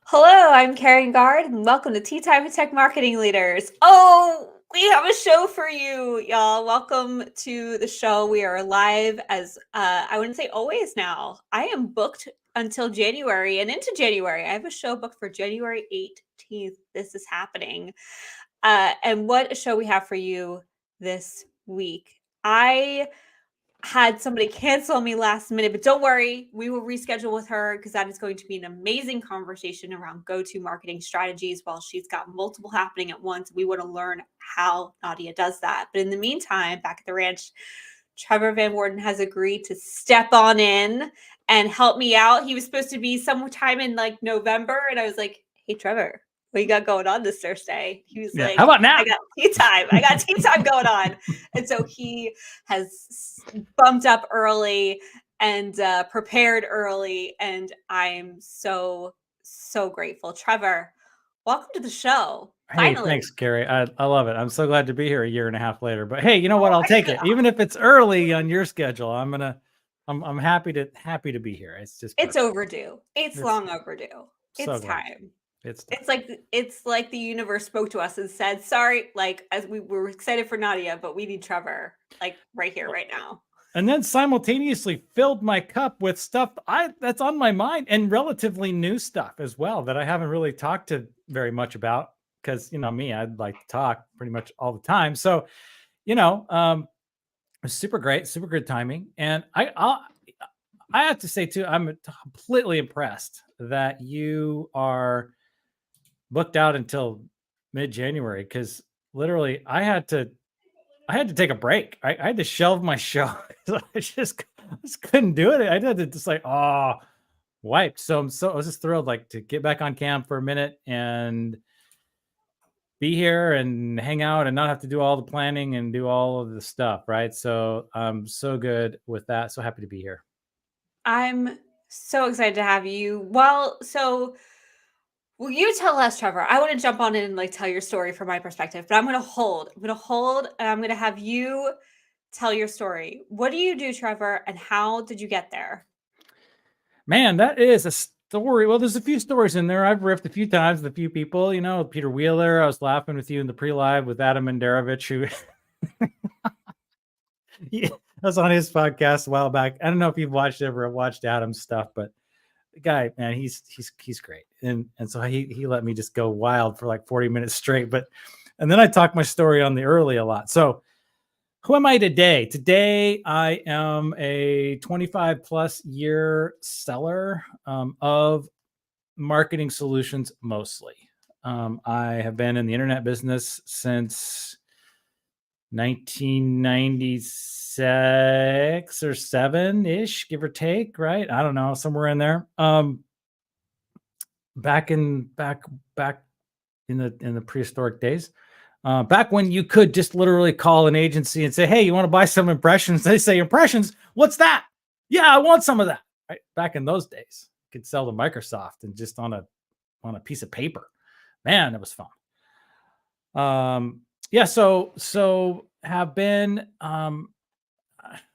Hello, I'm Karen Gard, and welcome to Tea Time with Tech Marketing Leaders. Oh, we have a show for you, y'all. Welcome to the show. We are live as I wouldn't say always now. I am booked until January and into January. I have a show booked for January 18th. This is happening. And what a show we have for you this week. I had somebody cancel me last minute, but don't worry, we will reschedule with her because that is going to be an amazing conversation around go-to marketing strategies while she's got multiple happening at once. We want to learn how Nadia does that. But in the meantime, back at the ranch, Trevor Van Worden has agreed to step on in and help me out. He was supposed to be sometime in like November, and I was like, hey, Trevor, what you got going on this Thursday? He was like, how about now? I got tea time. I got tea time going on. And so he has bumped up early and prepared early. And I'm so grateful. Trevor, welcome to the show. Hey, Finally. thanks, Carrie. I love it. I'm so glad to be here a year and a half later. But hey, you know what? I'll I take could- it, even if it's early on your schedule. I'm happy to be here. It's just It's perfect. overdue. It's long overdue. So It's glad. time. It's time. It's like the universe spoke to us and said, sorry, like as we were excited for Nadia, but we need Trevor like right here, right now. And then simultaneously filled my cup with stuff that's on my mind, and relatively new stuff as well that I haven't really talked to very much about, because you know me, I'd like to talk pretty much all the time. So, you know, super great, super good timing. And I have to say too, I'm completely impressed that you are booked out until mid-January, because literally I had to take a break. I had to shelve my show. I just couldn't do it. I had to just like, wiped. So I was just thrilled like to get back on cam for a minute and be here and hang out and not have to do all the planning and do all of the stuff, right? So I'm so good with that. So happy to be here. I'm so excited to have you. Will you tell us, Trevor? I want to jump on in and like tell your story from my perspective, but I'm going to hold. I'm going to hold and I'm going to have you tell your story. What do you do, Trevor, and how did you get there? Man, that is a story. Well, there's a few stories in there. I've riffed a few times with a few people, you know, Peter Wheeler. I was laughing with you in the pre-live with Adam Mandarovich, who I was on his podcast a while back. I don't know if you've ever watched Adam's stuff, but the guy, man, he's great. And so he let me just go wild for like 40 minutes straight. And then I talk my story on the early a lot. So who am I today? Today, I am a 25 plus year seller of marketing solutions mostly. I have been in the internet business since 1996 or 7-ish, give or take, right? I don't know, somewhere in there. Back in the prehistoric days. Back when you could just literally call an agency and say, hey, you want to buy some impressions? They say, impressions? What's that? Yeah, I want some of that. Right? Back in those days, you could sell to Microsoft and just on a piece of paper. Man, that was fun. Yeah, so have been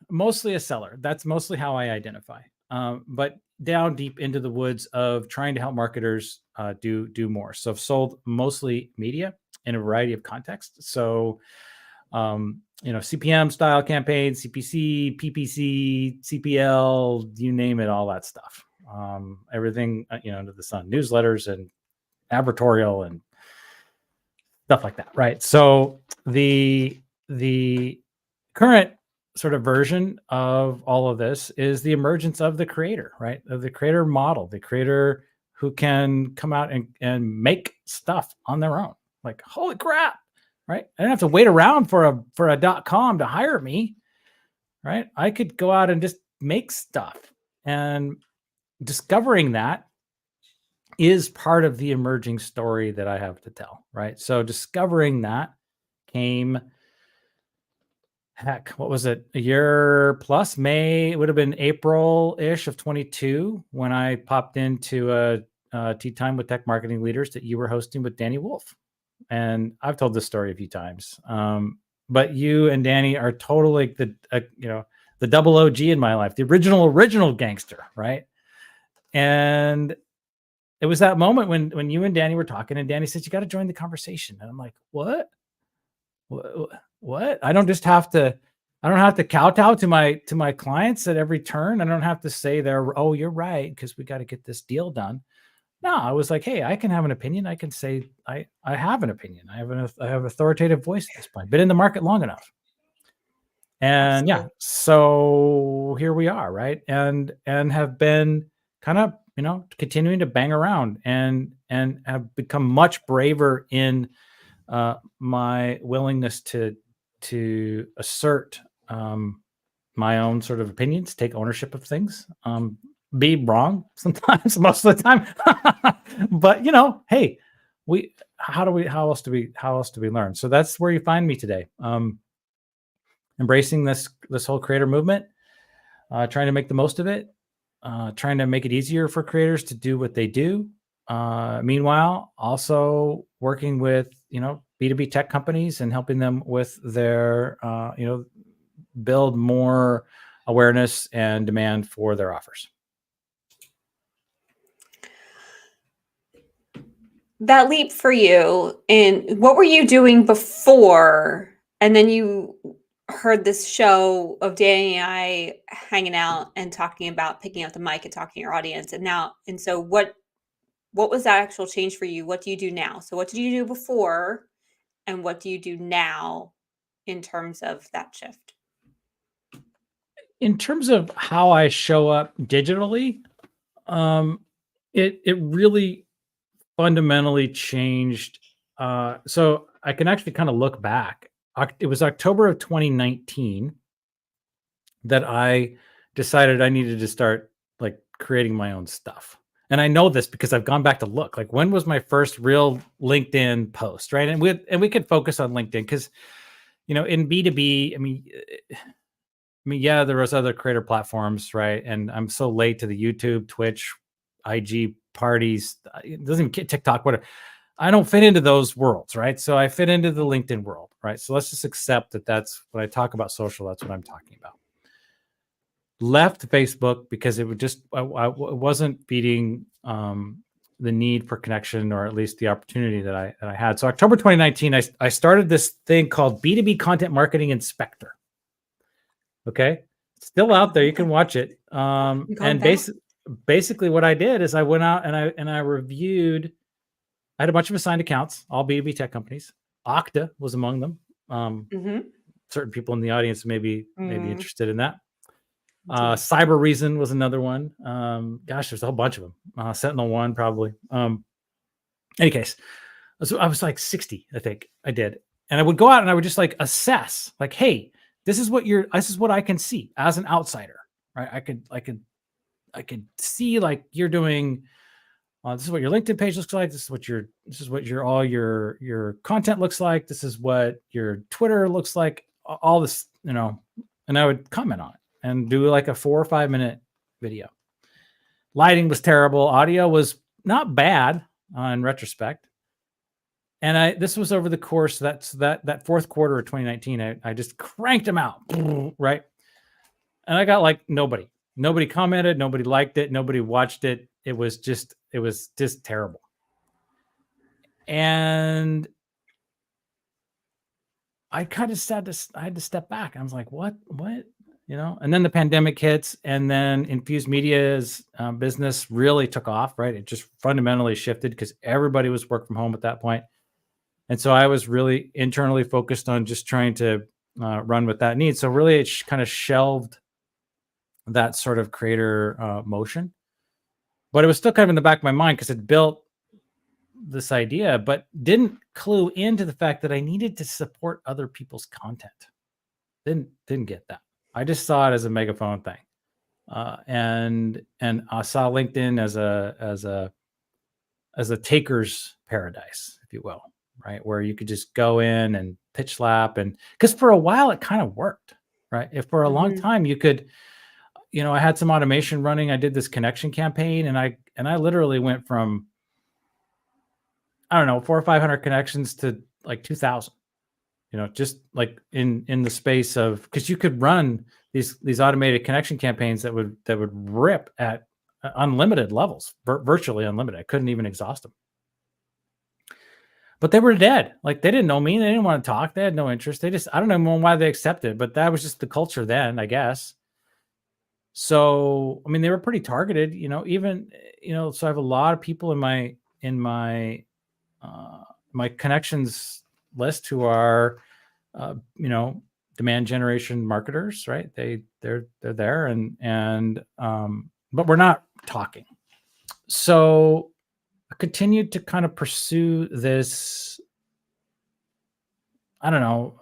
mostly a seller. That's mostly how I identify. But down deep into the woods of trying to help marketers do more. So I've sold mostly media in a variety of contexts. So, CPM style campaigns, CPC, PPC, CPL, you name it, all that stuff. Everything, under the sun, newsletters and advertorial and stuff like that. Right. So the current sort of version of all of this is the emergence of the creator, right? Of the creator model, the creator who can come out and make stuff on their own. Like, holy crap, right? I don't have to wait around for a .com to hire me, right? I could go out and just make stuff. And discovering that is part of the emerging story that I have to tell, right? So discovering that came, what was it? A year plus, May, it would have been April-ish of 22 when I popped into a Tea Time with Tech Marketing Leaders that you were hosting with Danny Wolf. And I've told this story a few times. But you and Danny are totally the double OG in my life, the original gangster, right? And it was that moment when you and Danny were talking, and Danny said, "You got to join the conversation." And I'm like, "What? What? I don't have to kowtow to my clients at every turn. I don't have to say oh, you're right, because we got to get this deal done." No, I was like, "Hey, I can have an opinion. I can say I have an opinion. I have authoritative voice at this point. Been in the market long enough." And yeah, so here we are, right? And have been kind of, continuing to bang around and have become much braver in my willingness to assert my own sort of opinions, take ownership of things, be wrong sometimes, most of the time. But hey, how else do we learn? So that's where you find me today. Embracing this whole creator movement, trying to make the most of it, trying to make it easier for creators to do what they do. Meanwhile, also working with B2B tech companies and helping them with their build more awareness and demand for their offers. That leap for you, and what were you doing before? And then you heard this show of Danny and I hanging out and talking about picking up the mic and talking to your audience. And so what was that actual change for you? What do you do now? So what did you do before, and what do you do now in terms of that shift? In terms of how I show up digitally, it really fundamentally changed. So I can actually kind of look back. It was October of 2019 that I decided I needed to start like creating my own stuff. And I know this because I've gone back to look, like, when was my first real LinkedIn post, right? And we could focus on LinkedIn because, in B2B, I mean, yeah, there was other creator platforms, right? And I'm so late to the YouTube, Twitch, IG parties. It doesn't even TikTok, whatever. I don't fit into those worlds, right? So I fit into the LinkedIn world, right? So let's just accept that that's when I talk about social, that's what I'm talking about. Left Facebook because it would just, I wasn't feeding the need for connection, or at least the opportunity that I had. So October 2019, I started this thing called B2B Content Marketing Inspector. Okay, still out there. You can watch it. And basically what I did is I went out and I reviewed. I had a bunch of assigned accounts, all B2B tech companies. Okta was among them. Certain people in the audience may be interested in that. Cybereason was another one. Gosh, there's a whole bunch of them. SentinelOne probably. Any case, so I was like 60, I think I did. And I would go out and I would just like assess, like, hey, this is what I can see as an outsider, right? I could see, like, you're doing, this is what your LinkedIn page looks like. This is what all your content looks like. This is what your Twitter looks like. All this, and I would comment on it and do like a 4 or 5 minute video. Lighting was terrible. Audio was not bad in retrospect. And this was over the course, that fourth quarter of 2019. I just cranked them out, right? And I got like nobody commented, nobody liked it, nobody watched it. It was just terrible. And I kind of I had to step back. I was like, what? And then the pandemic hits, and then Infused Media's business really took off, right? It just fundamentally shifted because everybody was work from home at that point. And so I was really internally focused on just trying to run with that need. So really, it kind of shelved that sort of creator motion. But it was still kind of in the back of my mind because it built this idea, but didn't clue into the fact that I needed to support other people's content. Didn't get that. I just saw it as a megaphone thing, and I saw LinkedIn as a taker's paradise, if you will, right? Where you could just go in and pitch slap, and because for a while it kind of worked, right? If for a long time you could, I had some automation running. I did this connection campaign, and I literally went from, I don't know, 400 or 500 connections to like 2,000. Just like in the space of, because you could run these automated connection campaigns that would rip at unlimited levels, virtually unlimited. I couldn't even exhaust them. But they were dead. Like, they didn't know me. They didn't want to talk. They had no interest. They just, I don't know why they accepted, but that was just the culture then, I guess. So, I mean, they were pretty targeted, even, so I have a lot of people in my my connections list who are, demand generation marketers, right? They're there and but we're not talking. So I continued to kind of pursue this, I don't know,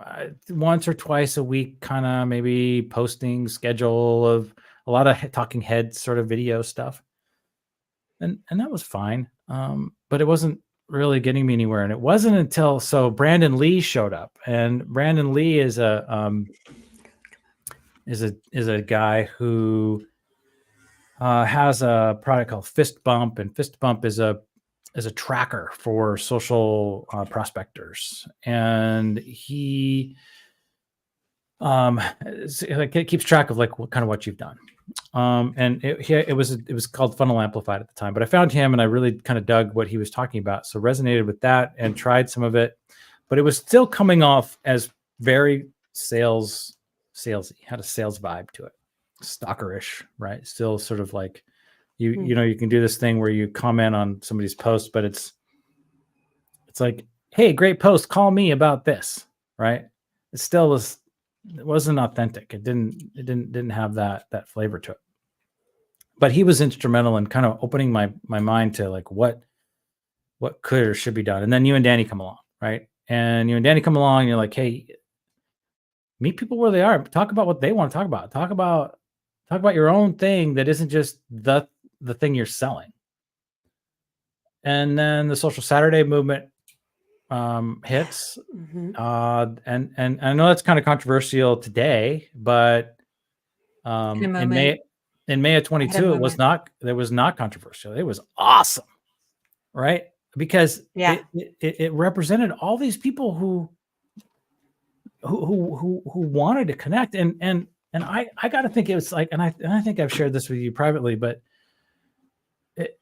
once or twice a week, kind of maybe posting schedule of a lot of talking head sort of video stuff. And that was fine. But it wasn't really getting me anywhere. And it wasn't until, so Brandon Lee showed up, and Brandon Lee is a guy who has a product called Fist Bump, and Fist Bump is a tracker for social prospectors, and he it keeps track of like what you've done. And it was called Funnel Amplified at the time, but I found him and I really kind of dug what he was talking about, so resonated with that and tried some of it, but it was still coming off as very salesy, had a sales vibe to it, stalkerish, right? Still sort of like you can do this thing where you comment on somebody's post, but it's like, hey, great post, call me about this, right? It wasn't authentic. It didn't have that flavor to it. But he was instrumental in kind of opening my mind to like what could or should be done. And then you and Danny come along, right? And you and Danny come along and you're like, hey, meet people where they are. Talk about what they want to talk about. Talk about your own thing that isn't just the thing you're selling. And then the Social Saturday movement hits. And I know that's kind of controversial today, but in May of 22, it was not controversial. It was awesome, right? Because it represented all these people who wanted to connect, and I got to think it was like, and I think I've shared this with you privately, but it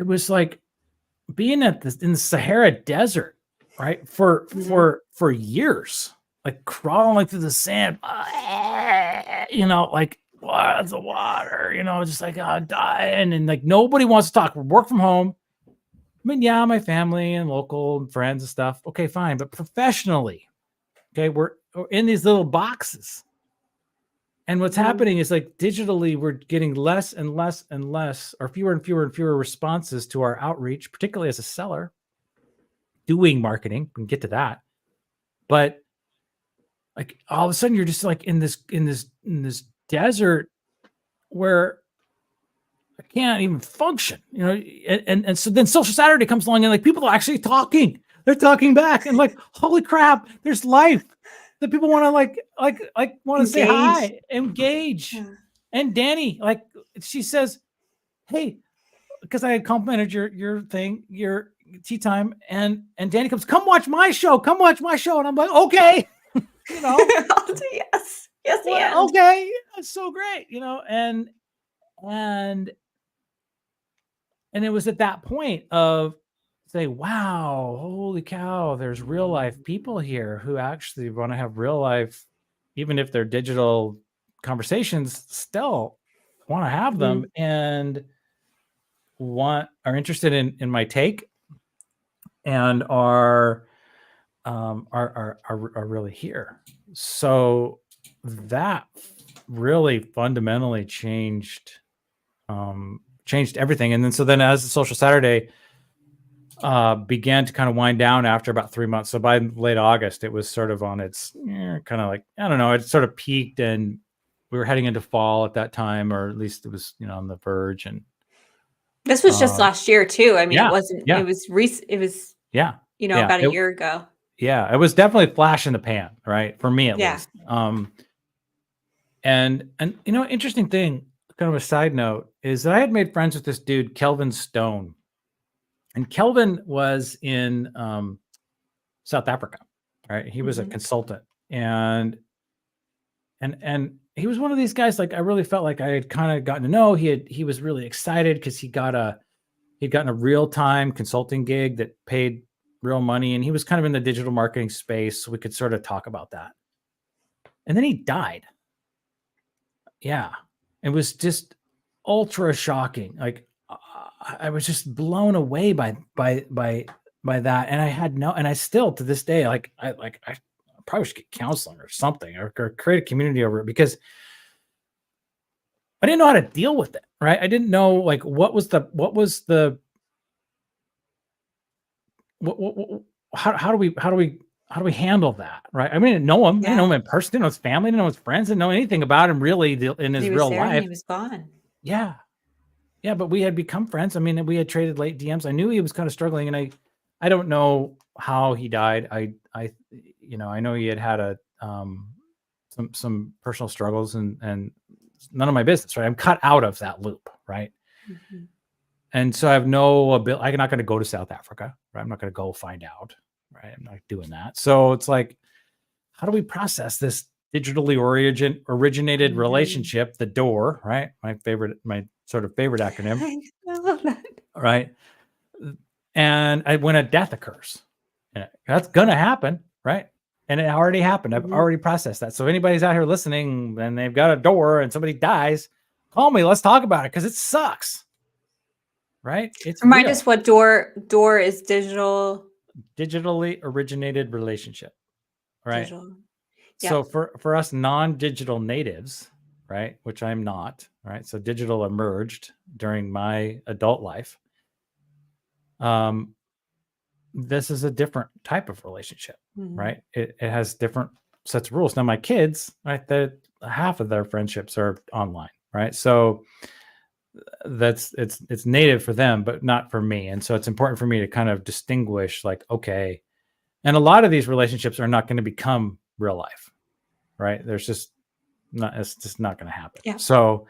was like being in the Sahara Desert, right? For years, like crawling through the sand, like what's the water, just like dying, and like nobody wants to talk. Work from home. I mean, yeah, my family and local friends and stuff. Okay, fine, but professionally, okay, we're in these little boxes. And what's happening is like digitally, we're getting less and less and less, or fewer and fewer and fewer responses to our outreach, particularly as a seller doing marketing. We can get to that. But like all of a sudden you're just like in this desert where I can't even function, and so then Social Saturday comes along and like people are actually talking. They're talking back and like, holy crap, there's life. That people want to like want to say hi, engage. Yeah. And Danny, like she says, hey, because I had complimented your thing, your tea time, and Danny comes, come watch my show. And I'm like, okay, yes, well, okay, that's so great, and it was at that point of say, wow, holy cow, there's real life people here who actually want to have real life, even if they're digital conversations, still want to have them and are interested in my take and are really here. So that really fundamentally changed everything. And then as the Social Saturday began to kind of wind down after about 3 months. So by late August, it was sort of on its kind of like, I don't know, it sort of peaked, and we were heading into fall at that time, or at least it was, on the verge. And this was just last year too. I mean, it wasn't, it was about a year ago. Yeah. It was definitely a flash in the pan, right? For me, at least. And interesting thing, kind of a side note, is that I had made friends with this dude, Kelvin Stone. And Kelvin was in South Africa, right? He was a consultant, and he was one of these guys, like I really felt like I had kind of gotten to know. He was really excited because he'd gotten a real-time consulting gig that paid real money, and he was kind of in the digital marketing space, so we could sort of talk about that. And then he died. Yeah. It was just ultra shocking. Like I was just blown away by that. And I still to this day, I probably should get counseling or something or create a community over it, because I didn't know how to deal with it. Right. I didn't know like what was the how do we handle that? Right. I mean, I didn't know him. I didn't know him in person, didn't know his family, didn't know his friends, didn't know anything about him really in his He was real there and life. he was gone. Yeah. Yeah, but we had become friends. I mean, we had traded late DMs. I knew he was kind of struggling, and I don't know how he died. I know he had a some personal struggles, and none of my business, right? I'm cut out of that loop, right? Mm-hmm. And so I have no ability. I'm not going to go to South Africa, right? I'm not going to go find out, right? I'm not doing that. So it's like, how do we process this digitally originated relationship, the DOOR, right? My sort of favorite acronym. I love that. Right. And when a death occurs, that's going to happen, right? And it already happened. I've already processed that. So if anybody's out here listening and they've got a DOOR and somebody dies, call me. Let's talk about it, because it sucks. Right? It's Remind us what DOOR is. Digitally originated relationship. Right. Digital. So for us non-digital natives, right, which I'm not, right? So digital emerged during my adult life. This is a different type of relationship, right? It has different sets of rules. Now my kids, right, half of their friendships are online, right? So it's native for them, but not for me. And so it's important for me to kind of distinguish, like, okay. And a lot of these relationships are not going to become real life, right? It's just not going to happen. Yeah. So,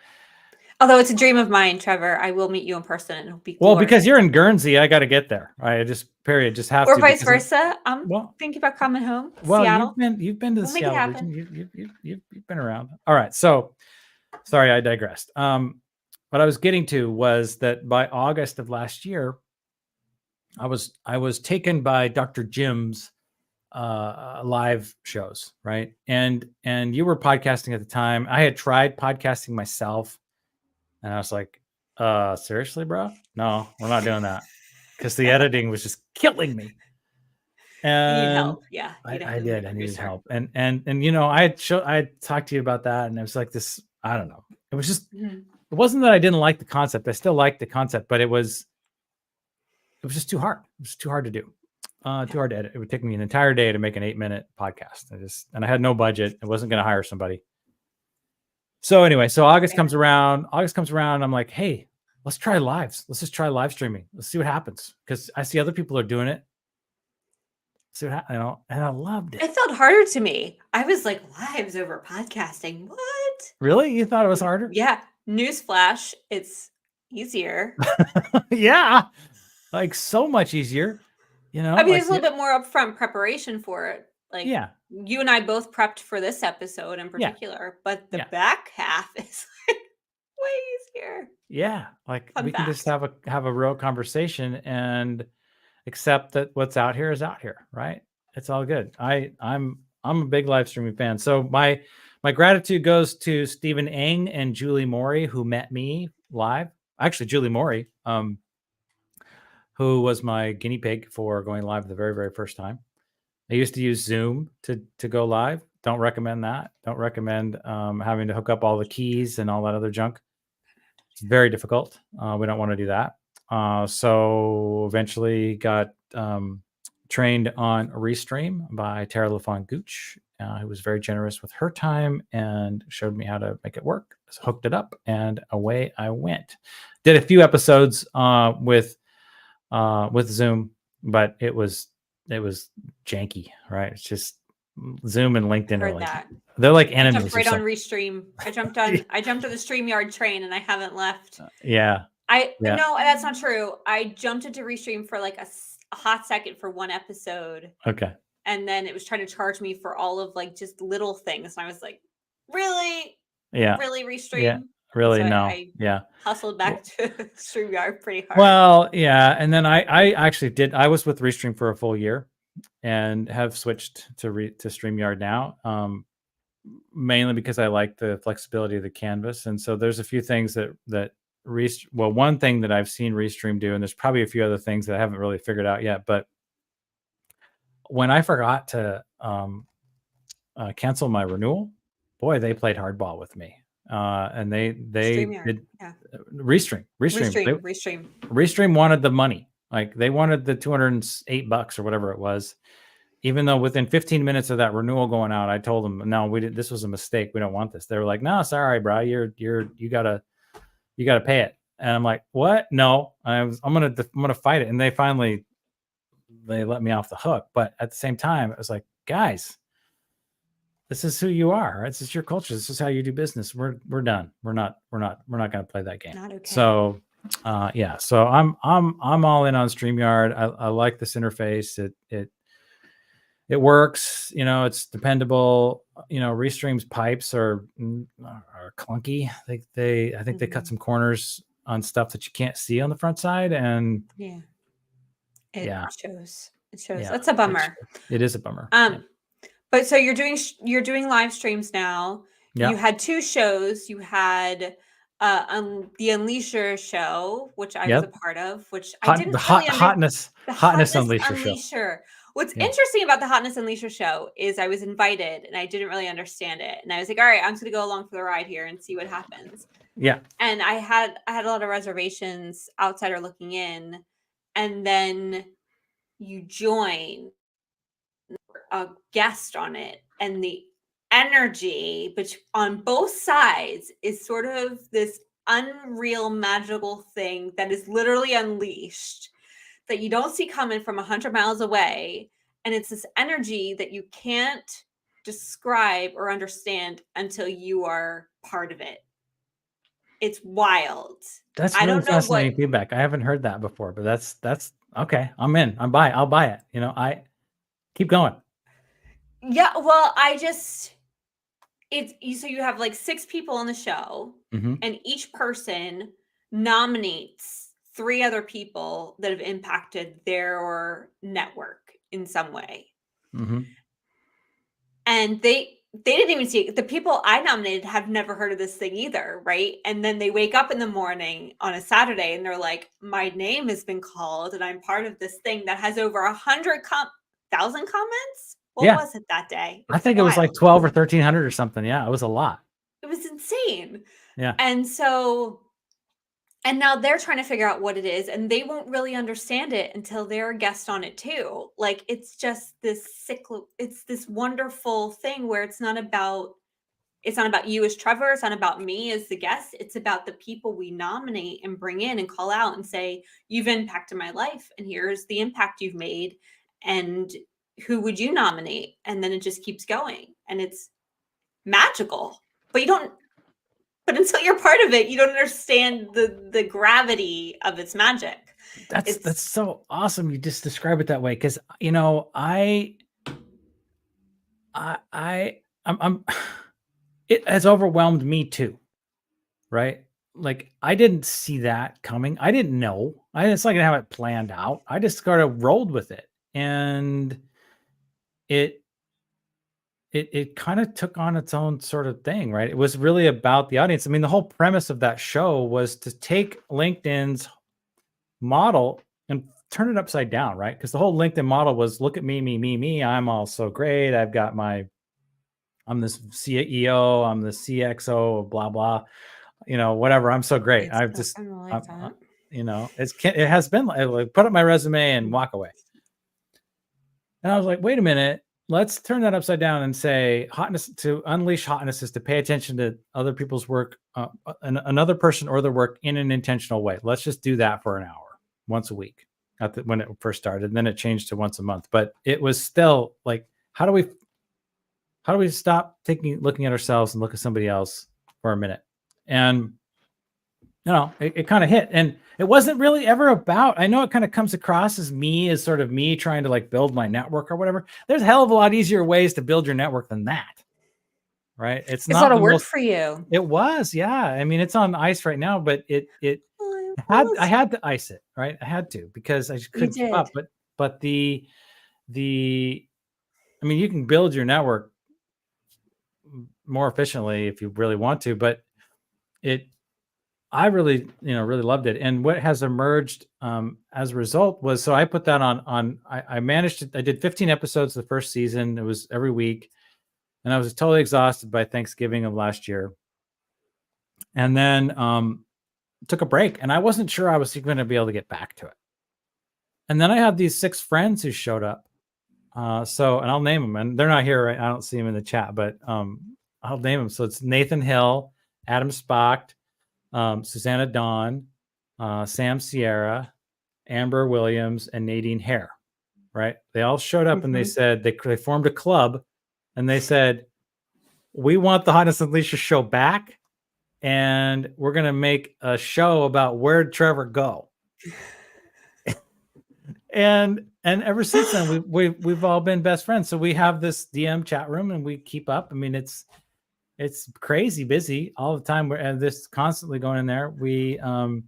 although it's a dream of mine, Trevor, I will meet you in person, and it'll be well, glorious. because you're in Guernsey, I got to get there. I just have or to, vice versa. I'm thinking about coming home. Well, Seattle. you've been to the Seattle region. You've been around. All right. So, sorry, I digressed. What I was getting to was that by August of last year, I was taken by Dr. Jim's live shows, right? And you were podcasting at the time. I had tried podcasting myself, and I was like, seriously, bro? No, we're not doing that, because the editing was just killing me. And you need help. Yeah, I did. I needed help. And I had talked to you about that, and it was like this, I don't know. It was just, it wasn't that I didn't like the concept. I still liked the concept, but it was just too hard. It was too hard to do. Too hard to edit. It would take me an entire day to make an 8-minute podcast. I had no budget. I wasn't going to hire somebody. So anyway, August comes around. I'm like, hey, let's try lives. Let's just try live streaming. Let's see what happens. Because I see other people are doing it. See what happens, and I loved it. It felt harder to me. I was like, lives over podcasting. What? Really? You thought it was harder? Yeah. Newsflash, it's easier. Yeah. Like so much easier. I mean, there's a little bit more upfront preparation for it. Like, yeah, you and I both prepped for this episode in particular, but the back half is like way easier. Yeah, like we can just have a real conversation and accept that what's out here is out here, right? It's all good. I'm a big live streaming fan. So my gratitude goes to Stephen Eng and Julie Morey, who met me live. Actually, Julie Morey, who was my guinea pig for going live the very, very first time. I used to use Zoom to go live. Don't recommend that. Don't recommend having to hook up all the keys and all that other junk. It's very difficult. We don't want to do that. So eventually got trained on Restream by Tara LaFon Gooch, who was very generous with her time and showed me how to make it work. So hooked it up, and away I went. Did a few episodes with Zoom, but it was janky, right? It's just Zoom and LinkedIn are like they're like enemies. I jumped right on Restream. I jumped on the StreamYard train, and I haven't left. No, that's not true. I jumped into Restream for like a hot second for one episode. Okay. And then it was trying to charge me for all of like just little things. And I was like, really? Yeah. really Yeah. restream. Really, So no. I Yeah. hustled back to StreamYard pretty hard. Well, yeah. And then I actually did. I was with Restream for a full year and have switched to StreamYard now. Mainly because I like the flexibility of the canvas. And so there's a few things that one thing that I've seen Restream do, and there's probably a few other things that I haven't really figured out yet. But when I forgot to cancel my renewal, boy, they played hardball with me. And they StreamYard. did Yeah. Restream. Restream wanted the money. Like they wanted the $208 or whatever it was. Even though within 15 minutes of that renewal going out, I told them, no, we did. This was a mistake. We don't want this. They were like, no, sorry, bro. You gotta pay it. And I'm like, what? No, I'm gonna fight it. And they let me off the hook. But at the same time, it was like, guys, this is who you are. Right? This is your culture. This is how you do business. We're done. We're not gonna play that game. Not okay. So yeah. So I'm all in on StreamYard. I like this interface. It works, it's dependable. Restream's pipes are clunky. I think they cut some corners on stuff that you can't see on the front side. And it yeah, shows. yeah, That's a bummer. It is a bummer. But so you're doing live streams now. Yeah. You had 2 shows. You had the Unleasher show, which I was a part of, which I didn't really Hotness Unleasher show. What's interesting about the Hotness Unleasher show is I was invited and I didn't really understand it. And I was like, all right, I'm just going to go along for the ride here and see what happens. Yeah. And I had a lot of reservations, outsider looking in. And then you join a guest on it. And the energy on both sides is sort of this unreal magical thing that is literally unleashed, that you don't see coming from 100 miles away. And it's this energy that you can't describe or understand until you are part of it. It's wild. That's really fascinating feedback. I haven't heard that before, but that's okay. I'm in. I'll buy it. I keep going. Yeah. Well, so you have like 6 people on the show, and each person nominates 3 other people that have impacted their network in some way. And they didn't even see it. The people I nominated have never heard of this thing either, right? And then they wake up in the morning on a Saturday and they're like, my name has been called and I'm part of this thing that has over 100,000 comments. What was it that day? I think it was like 12 or 1,300 or something. Yeah, it was a lot. It was insane. Yeah. And now they're trying to figure out what it is, and they won't really understand it until they're a guest on it too. Like, it's just it's this wonderful thing where it's not about you as Trevor. It's not about me as the guest. It's about the people we nominate and bring in and call out and say, you've impacted my life and here's the impact you've made. And who would you nominate? And then it just keeps going and it's magical, but until you're part of it, you don't understand the gravity of its magic. That's so awesome. You just describe it that way. Cause it has overwhelmed me too. Right. Like I didn't see that coming. I didn't know. It's not gonna have it planned out. I just sort of rolled with it. And it kind of took on its own sort of thing, right? It was really about the audience. I mean, the whole premise of that show was to take LinkedIn's model and turn it upside down, right? Because the whole LinkedIn model was, look at me. I'm all so great. I'm this CEO, I'm the CXO, blah, blah, whatever. I'm so great. It has been like, put up my resume and walk away. And I was like, wait a minute. Let's turn that upside down and say to unleash hotness is to pay attention to other people's work, another person or their work in an intentional way. Let's just do that for an hour, once a week when it first started. And then it changed to once a month, but it was still like, how do we stop looking at ourselves and look at somebody else for a minute? And it kind of hit, and it wasn't really ever about, I know it kind of comes across as sort of me trying to like build my network or whatever. There's a hell of a lot easier ways to build your network than that. right? It's It's a not lot of the work most. for you. It was, yeah. I mean, it's on ice right now, but I had to ice it, right? I had to because I just You couldn't keep did. up. But the I mean, you can build your network more efficiently if you really want to, but I really, really loved it. And what has emerged as a result was, so I put that I managed to, I did 15 episodes the first season. It was every week. And I was totally exhausted by Thanksgiving of last year. And then took a break, and I wasn't sure I was going to be able to get back to it. And then I had these 6 friends who showed up. And I'll name them, and they're not here, right? I don't see them in the chat, but I'll name them. So it's Nathan Hill, Adam Spock, Susanna Dawn, Sam Sierra, Amber Williams, and Nadine Hare, right? They all showed up and they said, they formed a club, and they said, we want the Hotness Unleashed show back, and we're going to make a show about where'd Trevor go. and ever since then, we've all been best friends. So we have this DM chat room, and we keep up. I mean, it's crazy busy all the time. And this constantly going in there. We and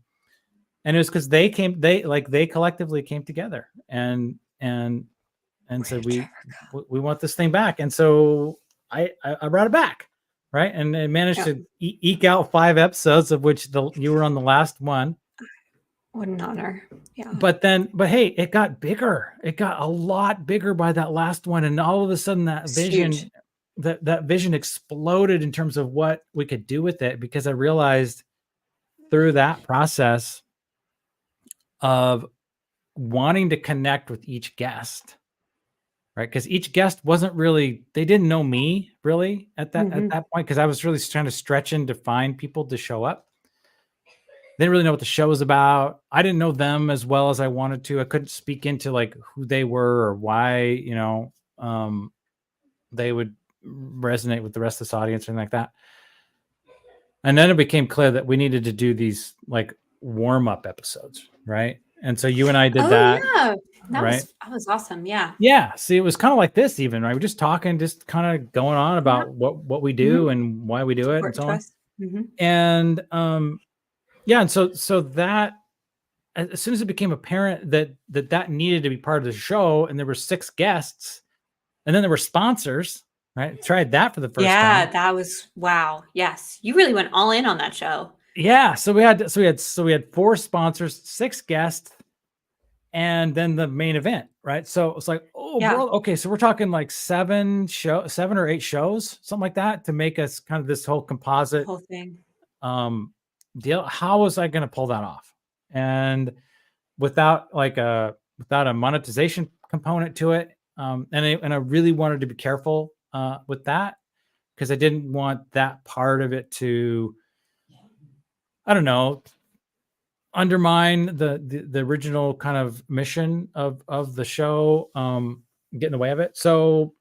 it was because they collectively came together and said we want this thing back. And so I brought it back, right? And I managed to eke out 5 episodes, of which you were on the last one. What an honor. Yeah. But hey, it got bigger. It got a lot bigger by that last one, and all of a sudden that vision. Huge. That vision exploded in terms of what we could do with it, because I realized through that process of wanting to connect with each guest, right? Because each guest they didn't know me really at that point, because I was really trying to stretch in to find people to show up. They didn't really know what the show was about. I didn't know them as well as I wanted to. I couldn't speak into like who they were or why, they would resonate with the rest of this audience or anything like that. And then it became clear that we needed to do these like warm-up episodes, right? And so you and I did that. Yeah. That was awesome. Yeah. Yeah. See, it was kind of like this even, right? We're just talking, just kind of going on about what we do and why we do it and so on. And and so that, as soon as it became apparent that needed to be part of the show, and there were 6 guests, and then there were sponsors, right? Tried that for the first time. Yeah, that was wow. Yes, you really went all in on that show. Yeah, so we had 4 sponsors, 6 guests, and then the main event, right? So it's like, bro, okay, so we're talking like 7 or 8 shows, something like that, to make us kind of this whole composite whole thing deal. How was I going to pull that off? And without a monetization component to it, and I really wanted to be careful with that, because I didn't want that part of it to, I don't know, undermine the original kind of mission of the show, get in the way of it. So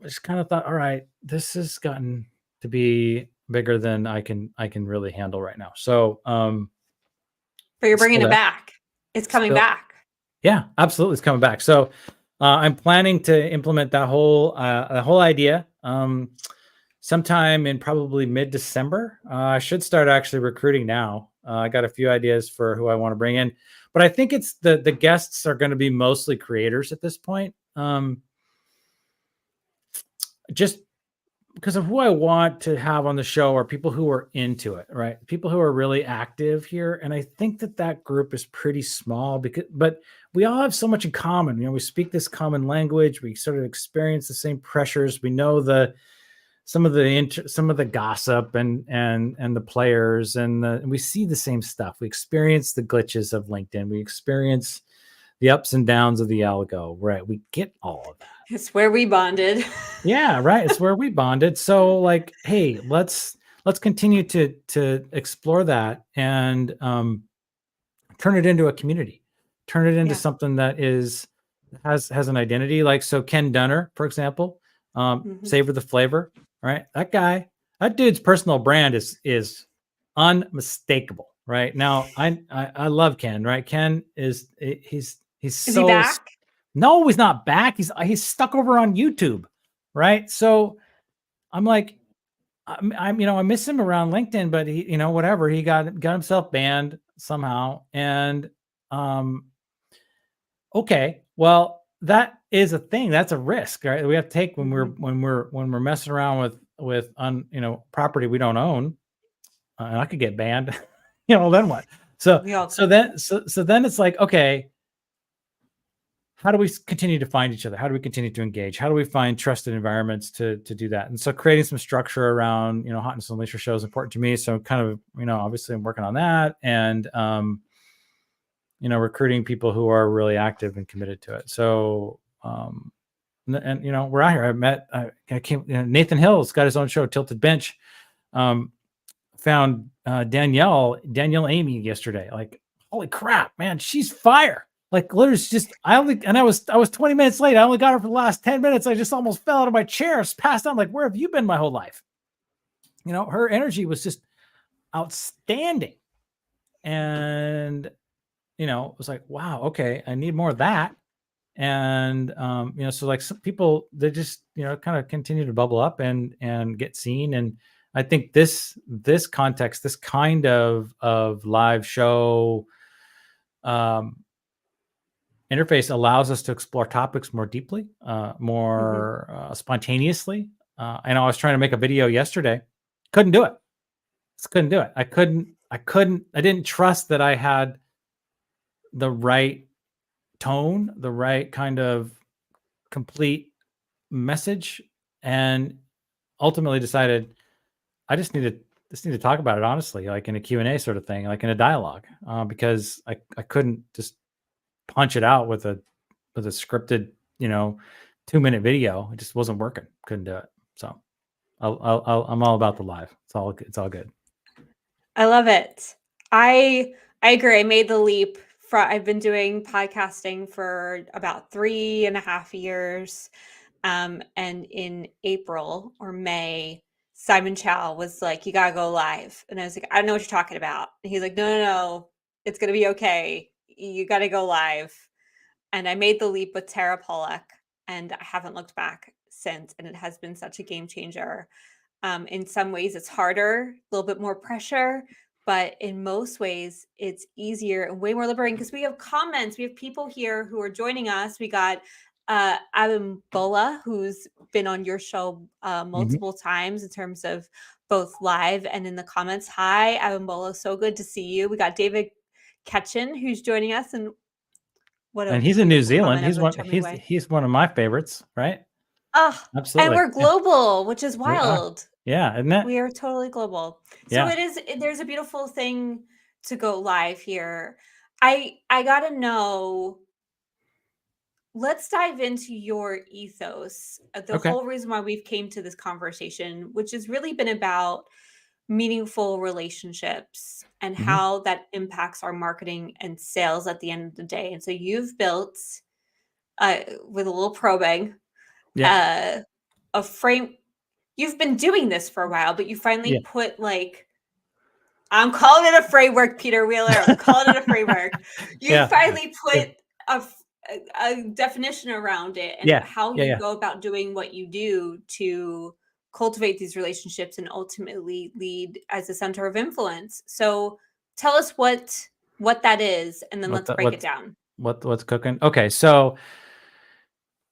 I just kind of thought, all right, this has gotten to be bigger than I can really handle right now. So but you're bringing it back. It's coming back. Yeah, absolutely, it's coming back. So I'm planning to implement that whole idea sometime in probably mid-December. I should start actually recruiting now. I got a few ideas for who I want to bring in, but I think it's the guests are going to be mostly creators at this point. Just because of who I want to have on the show are people who are into it, right? People who are really active here. And I think that group is pretty small, but we all have so much in common. We speak this common language. We sort of experience the same pressures. We know some of the gossip and the players, and we see the same stuff. We experience the glitches of LinkedIn. We experience the ups and downs of the algo, right? We get all of that. It's where we bonded. Yeah, right. It's where we bonded. So like, hey, let's continue to explore that and turn it into a community, turn it into something that has an identity. Like, so Ken Dunner, for example, Savor the Flavor, right? That dude's personal brand is unmistakable, right? Now I love Ken, right? Ken he's so he back? No, he's not back. He's stuck over on YouTube, right? So I'm like, I miss him around LinkedIn, but he, whatever, he got himself banned somehow. And, okay, well, that is a thing. That's a risk, right? We have to take when we're messing around with property we don't own. And I could get banned, then what? So then it's like, okay, how do we continue to find each other? How do we continue to engage? How do we find trusted environments to do that? And so creating some structure around, Hotness Unleashed show is important to me. So kind of, obviously I'm working on that, and, recruiting people who are really active and committed to it. So, and we're out here. I came, Nathan Hill's got his own show, Tilted Bench. Found Danielle Amy yesterday. Like, holy crap, man, she's fire. Like, literally, just I was 20 minutes late. I only got her for the last 10 minutes. I just almost fell out of my chair, passed out. Like, where have you been my whole life? Her energy was just outstanding. And, it was like, wow, okay, I need more of that. And, so like some people, they just, kind of continue to bubble up and get seen. And I think this context, this kind of live show, interface allows us to explore topics more deeply, more spontaneously. And I was trying to make a video yesterday. Couldn't do it. Just couldn't do it. I didn't trust that I had the right tone, the right kind of complete message, and ultimately decided I just need to talk about it honestly, like in a Q&A sort of thing, like in a dialogue, because I couldn't just punch it out with a scripted, 2-minute video. It just wasn't working. Couldn't do it. So I'm all about the live. It's all good. I love it. I agree. I made the leap. I've been doing podcasting for about 3.5 years. And in April or May, Simon Chow was like, you gotta go live. And I was like, I don't know what you're talking about. And he's like, no, it's gonna be okay. You gotta go live. And I made the leap with Tara Pollock, and I haven't looked back since. And it has been such a game changer. In some ways it's harder, a little bit more pressure, but in most ways it's easier and way more liberating because we have comments. We have people here who are joining us. We got Abimbola, who's been on your show multiple times in terms of both live and in the comments. Hi, Abimbola, so good to see you. We got David Ketchen, who's joining us, and he's in New Zealand. He's one of my favorites, right? Oh, absolutely. And we're global, which is wild. Yeah, isn't it? We are totally global. So there's a beautiful thing to go live here. I gotta know, let's dive into your ethos. The whole reason why we've came to this conversation, which has really been about meaningful relationships and how that impacts our marketing and sales at the end of the day. And so you've built, with a little probing, a frame. You've been doing this for a while, but you finally put, like, I'm calling it a framework, Peter Wheeler. I'm calling it a framework. You finally put a definition around it and how you go about doing what you do to cultivate these relationships and ultimately lead as a center of influence. So tell us what that is, and then let's break it down. What's cooking? Okay, so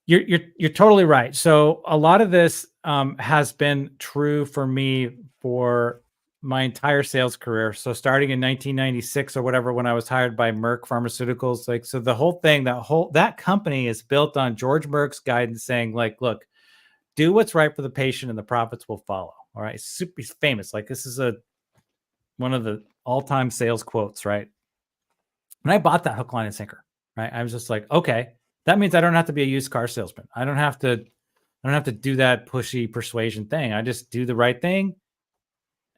you're totally right. So a lot of this has been true for me for my entire sales career. So starting in 1996 or whatever, when I was hired by Merck Pharmaceuticals, like, so the whole thing, that company is built on George Merck's guidance saying, like, look, do what's right for the patient and the profits will follow. All right. Super famous. Like, this is one of the all-time sales quotes, right? And I bought that hook, line, and sinker, right? I was just like, okay, that means I don't have to be a used car salesman. I don't have to do that pushy persuasion thing. I just do the right thing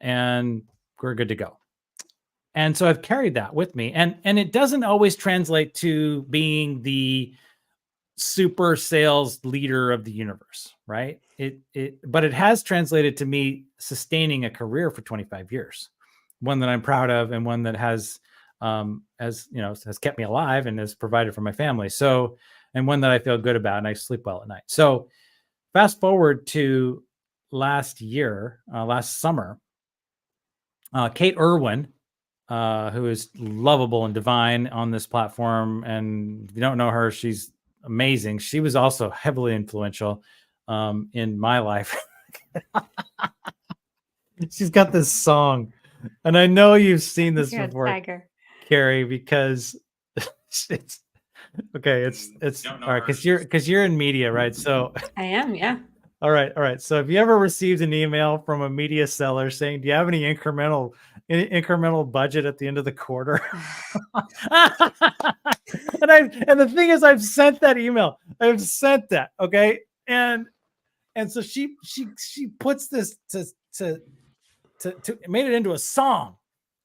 and we're good to go. And so I've carried that with me. And it doesn't always translate to being the super sales leader of the universe, right? But it has translated to me sustaining a career for 25 years, one that I'm proud of, and one that has kept me alive and has provided for my family. So, and one that I feel good about and I sleep well at night. So fast forward to, last year, last summer, Kate Irwin, who is lovable and divine on this platform. And if you don't know her, she's amazing. She was also heavily influential in my life. She's got this song, and I know you've seen this before, Tiger. Carrie, because it's okay. It's all right because you're in media, right? So I am, yeah. all right. So have you ever received an email from a media seller saying, "Do you have any incremental budget at the end of the quarter?" and the thing is, I've sent that email. I've sent that. Okay, and so she puts this to made it into a song.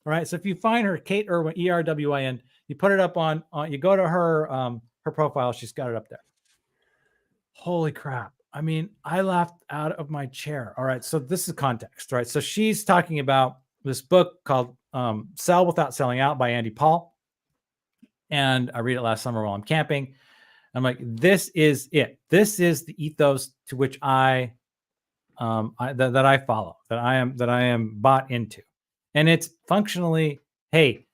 Right. So if you find her, Kate Irwin, Erwin, you put it up on you go to her her profile. She's got it up there. Holy crap. I mean, I laughed out of my chair. All right. So this is context, right? So she's talking about this book called Sell Without Selling Out by Andy Paul. And I read it last summer while I'm camping. I'm like, this is it. This is the ethos to which that I follow, that I am bought into. And it's functionally, hey,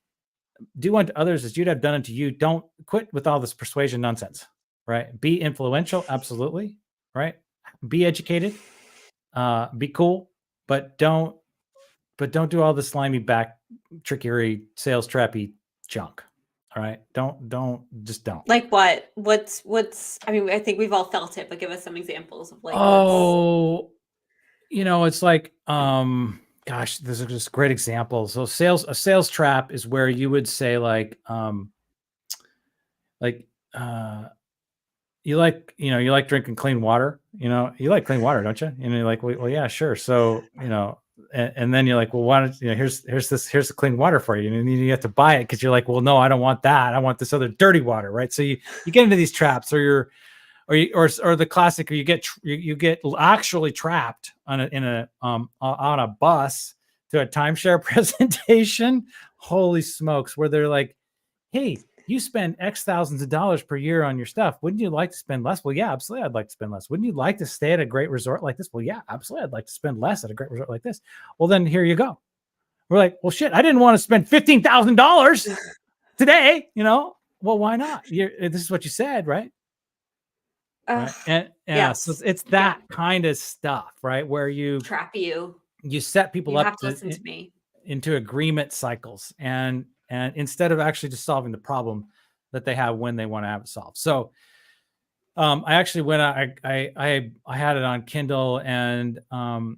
do unto others as you'd have done unto you. Don't quit with all this persuasion nonsense, right? Be influential, absolutely, right? Be educated, be cool, but don't do all the slimy back trickery, sales trappy junk. All right. Don't. Like what? What's I mean, I think we've all felt it, but give us some examples of like it's like gosh, there's just great examples. So a sales trap is where you would say like you like drinking clean water, you like clean water, don't you? And you're like, well yeah, sure. So, and then you're like, well, why don't here's the clean water for you. And you have to buy it because you're like, well, no, I don't want that. I want this other dirty water. Right. So you get into these traps or the classic, or you get actually trapped on a bus to a timeshare presentation. Holy smokes. Where they're like, hey, you spend X thousands of dollars per year on your stuff. Wouldn't you like to spend less? Well, yeah, absolutely. I'd like to spend less. Wouldn't you like to stay at a great resort like this? Well, yeah, absolutely. I'd like to spend less at a great resort like this. Well, then here you go. We're like, well, shit, I didn't want to spend $15,000 today. Well, why not? This is what you said, right? Right. And yes. So it's that kind of stuff, right? Where you trap you set people up to listen to me into agreement cycles, and instead of actually just solving the problem that they have when they want to have it solved. So I actually went out, I had it on Kindle, and I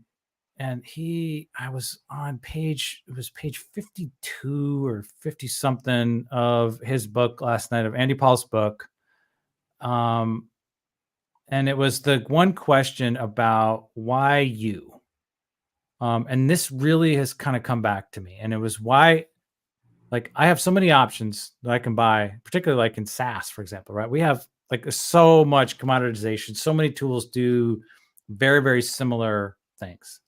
was on page 52 or 50 something of his book last night, of Andy Paul's book. And it was the one question about why you. And this really has kind of come back to me. And it was why, like, I have so many options that I can buy, particularly like in SaaS, for example, right? We have like so much commoditization, so many tools do very, very similar things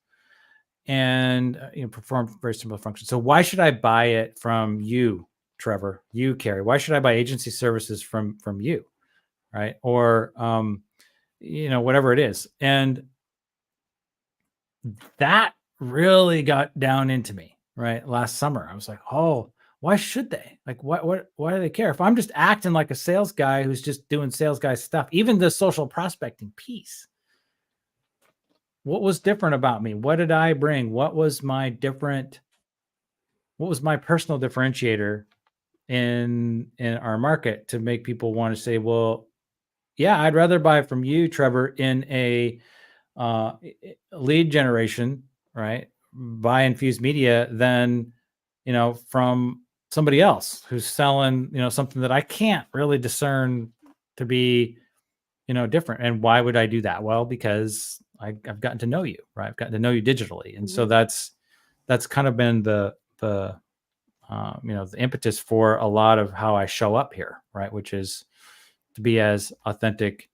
and perform very similar functions. So why should I buy it from you, Trevor, you, Carrie? Why should I buy agency services from you, right? Or whatever it is. And that really got down into me, right? Last summer, I was like, oh, why should they? Like, why do they care? If I'm just acting like a sales guy who's just doing sales guy stuff, even the social prospecting piece, what was different about me? What did I bring? What was my personal differentiator in our market to make people want to say, well, yeah, I'd rather buy from you, Trevor, in a lead generation, right? Buy Infused Media than, from somebody else who's selling, something that I can't really discern to be, different. And why would I do that? Well, because I've gotten to know you, right? I've gotten to know you digitally. And so that's kind of been the impetus for a lot of how I show up here, right? Which is to be as authentic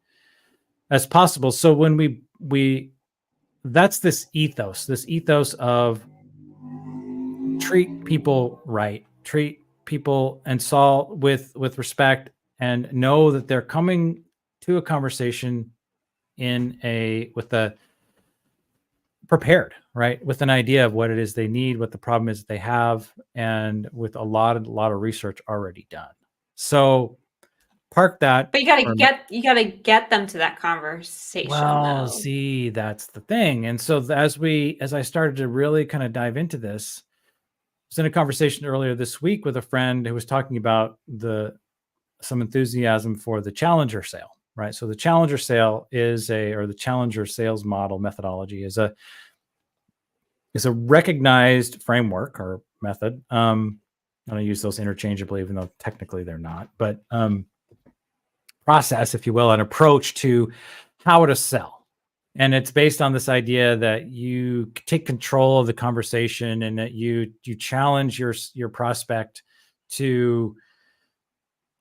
as possible. So when we that's this ethos of treat people right, treat people and solve with respect, and know that they're coming to a conversation with a prepared, right, with an idea of what it is they need, what the problem is that they have, and with a lot of research already done. So park that. But you gotta get them to that conversation Well, though. see, that's the thing. And so as I started to really kind of dive into this, I was in a conversation earlier this week with a friend who was talking about some enthusiasm for the Challenger sale, right? So the Challenger sale or the Challenger sales model methodology is a recognized framework or method. And I use those interchangeably, even though technically they're not, but process, if you will, an approach to how to sell. And it's based on this idea that you take control of the conversation and that you challenge your prospect to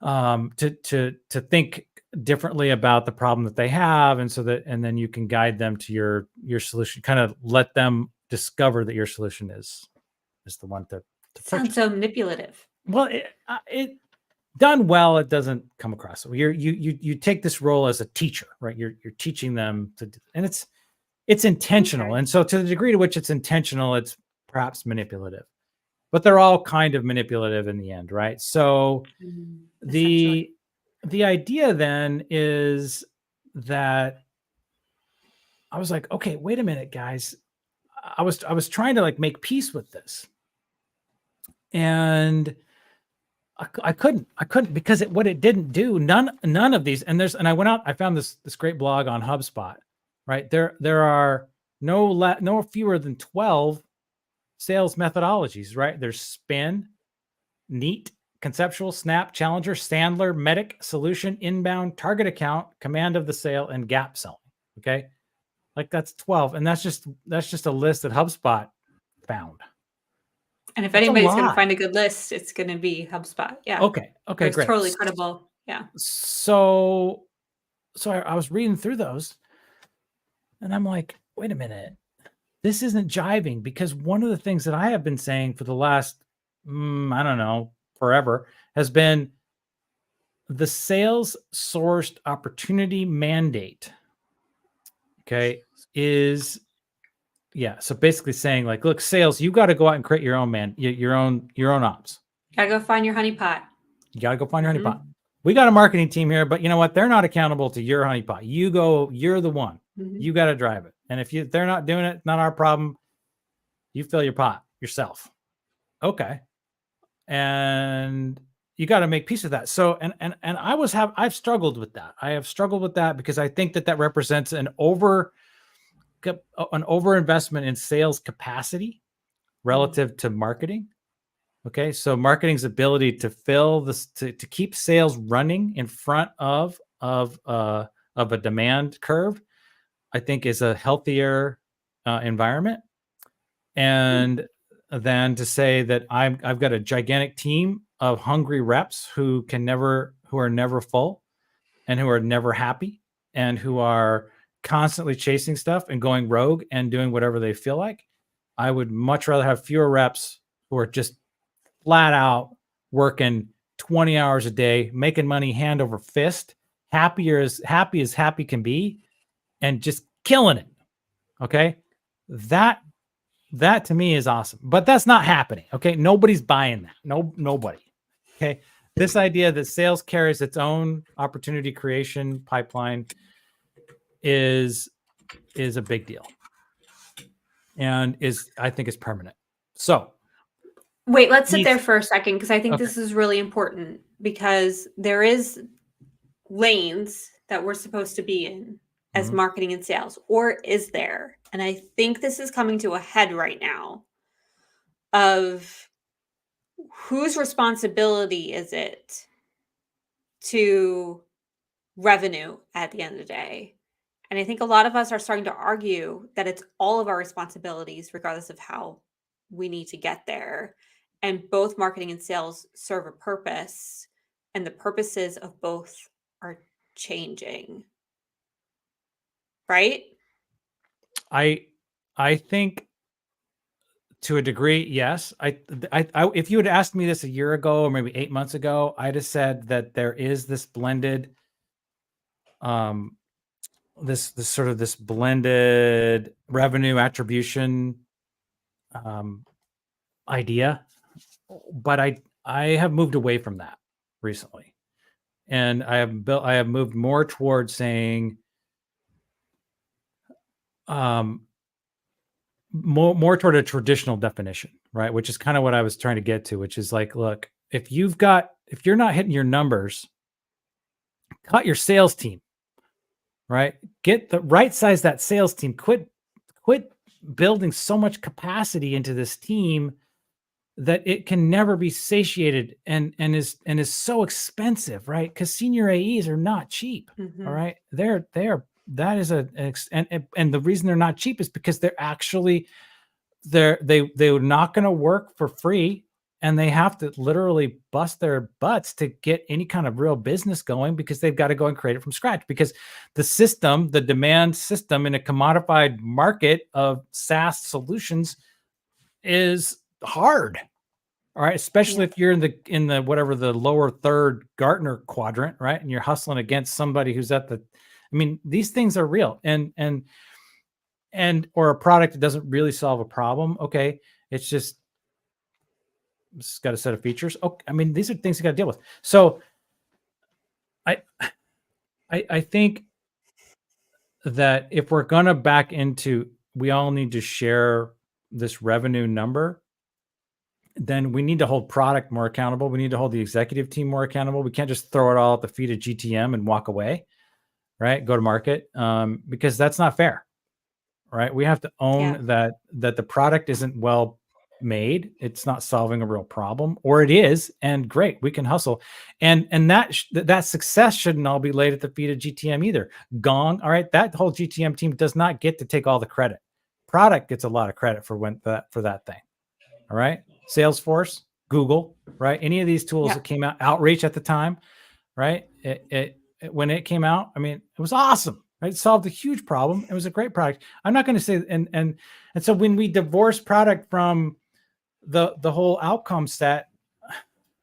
think differently about the problem that they have, and then you can guide them to your solution, kind of let them discover that your solution is the one to Sounds purchase. so manipulative. Well, it done well, it doesn't come across. You take this role as a teacher, right? You're teaching them and it's intentional. Okay. And so to the degree to which it's intentional, it's perhaps manipulative. But they're all kind of manipulative in the end, right? So the idea then is that I was like, okay, wait a minute, guys. I was trying to like make peace with this. And I couldn't because what it didn't do, none of these, and I went out, I found this great blog on HubSpot, right? There are no fewer than 12 sales methodologies, right? There's spin, neat, conceptual, snap, challenger, Sandler, medic, solution, inbound, target account, command of the sale, and gap selling. Okay. Like that's 12. And that's just a list that HubSpot found. And if anybody's going to find a good list, it's going to be HubSpot. Yeah. Okay. Great. It's totally credible. Yeah. So I was reading through those and I'm like, wait a minute, this isn't jiving, because one of the things that I have been saying for the last, I don't know, forever, has been the sales sourced opportunity mandate. Okay. So basically saying like, look, sales, you got to go out and create your own your own ops. You got to go find your honeypot. You got to go find your honeypot. We got a marketing team here, but you know what? They're not accountable to your honeypot. You're the one. You got to drive it. And if they're not doing it, not our problem. You fill your pot yourself. Okay. And you got to make peace with that. So, and I've struggled with that. I have struggled with that because I think that represents an over investment in sales capacity relative to marketing. Okay. So marketing's ability to fill this, to keep sales running in front of a demand curve, I think is a healthier environment. And then to say that I've got a gigantic team of hungry reps who are never full and who are never happy and who are constantly chasing stuff and going rogue and doing whatever they feel like. I would much rather have fewer reps who are just flat out working 20 hours a day, making money hand over fist, happy as happy can be, and just killing it. Okay. That to me is awesome, but that's not happening. Okay. Nobody's buying that. Nobody. Okay. This idea that sales carries its own opportunity creation pipeline is a big deal, and I think is permanent. So wait, let's sit there for a second, because I think this is really important, because there is lanes that we're supposed to be in as marketing and sales, or is there? And I think this is coming to a head right now of whose responsibility is it to revenue at the end of the day. And I think a lot of us are starting to argue that it's all of our responsibilities, regardless of how we need to get there. And both marketing and sales serve a purpose, and the purposes of both are changing. Right? I think to a degree, yes. I if you had asked me this a year ago or maybe 8 months ago, I'd have said that there is this blended this sort of this blended revenue attribution idea, but I have moved away from that recently, and I have moved more towards saying more toward a traditional definition, right? Which is kind of what I was trying to get to, which is like, look, if you're not hitting your numbers, cut your sales team, right? Get the right size that sales team. Quit building so much capacity into this team that it can never be satiated and is so expensive, right? Because senior AEs are not cheap. All right. They're that is and the reason they're not cheap is because they're actually they're not going to work for free, and they have to literally bust their butts to get any kind of real business going, because they've got to go and create it from scratch, because the demand system in a commodified market of SaaS solutions is hard. All right, especially if you're in the whatever the lower third Gartner quadrant, right? And you're hustling against somebody who's at the, I mean, these things are real, and or a product that doesn't really solve a problem. Okay, it's got a set of features. Okay, I mean, these are things you got to deal with. So I think that if we're gonna back into, we all need to share this revenue number, then we need to hold product more accountable. We need to hold the executive team more accountable. We can't just throw it all at the feet of GTM and walk away, right? Go to market, because that's not fair, right? We have to own that the product isn't well made. It's not solving a real problem, or it is, and great, we can hustle. And that success shouldn't all be laid at the feet of GTM either. Gong, all right, that whole GTM team does not get to take all the credit. Product gets a lot of credit for that thing. All right. Salesforce, Google, right? Any of these tools that came out, Outreach at the time, right? When it came out, I mean, it was awesome, right? It solved a huge problem. It was a great product. I'm not going to say, and so when we divorce product from the whole outcome set,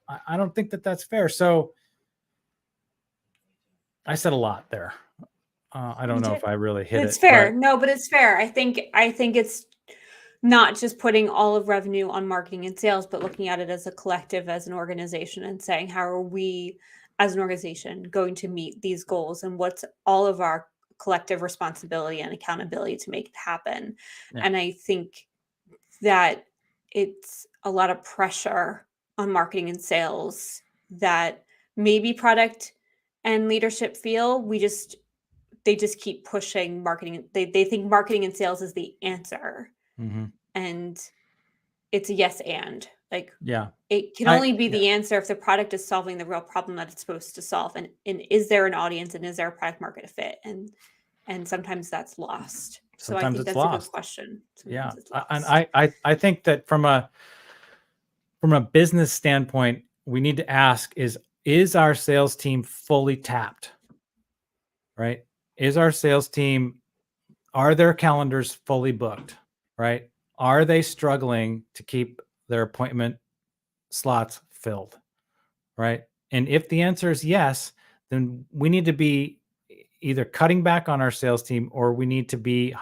I don't think that that's fair. So I said a lot there. I don't know if I really hit it. It's fair. No, but it's fair. I think it's not just putting all of revenue on marketing and sales, but looking at it as a collective, as an organization, and saying, how are we as an organization going to meet these goals, and what's all of our collective responsibility and accountability to make it happen. And I think that it's a lot of pressure on marketing and sales that maybe product and leadership feel. They just keep pushing marketing. They think marketing and sales is the answer. And it's a yes and, like, it can only be the answer if the product is solving the real problem that it's supposed to solve, and is there an audience, and is there a product market fit, and sometimes that's lost. So I think that's a good question. And I think that from a business standpoint, we need to ask, is our sales team fully tapped? Right? Is our sales team, are their calendars fully booked? Right? Are they struggling to keep their appointment slots filled? Right? And if the answer is yes, then we need to be either cutting back on our sales team, or we need to be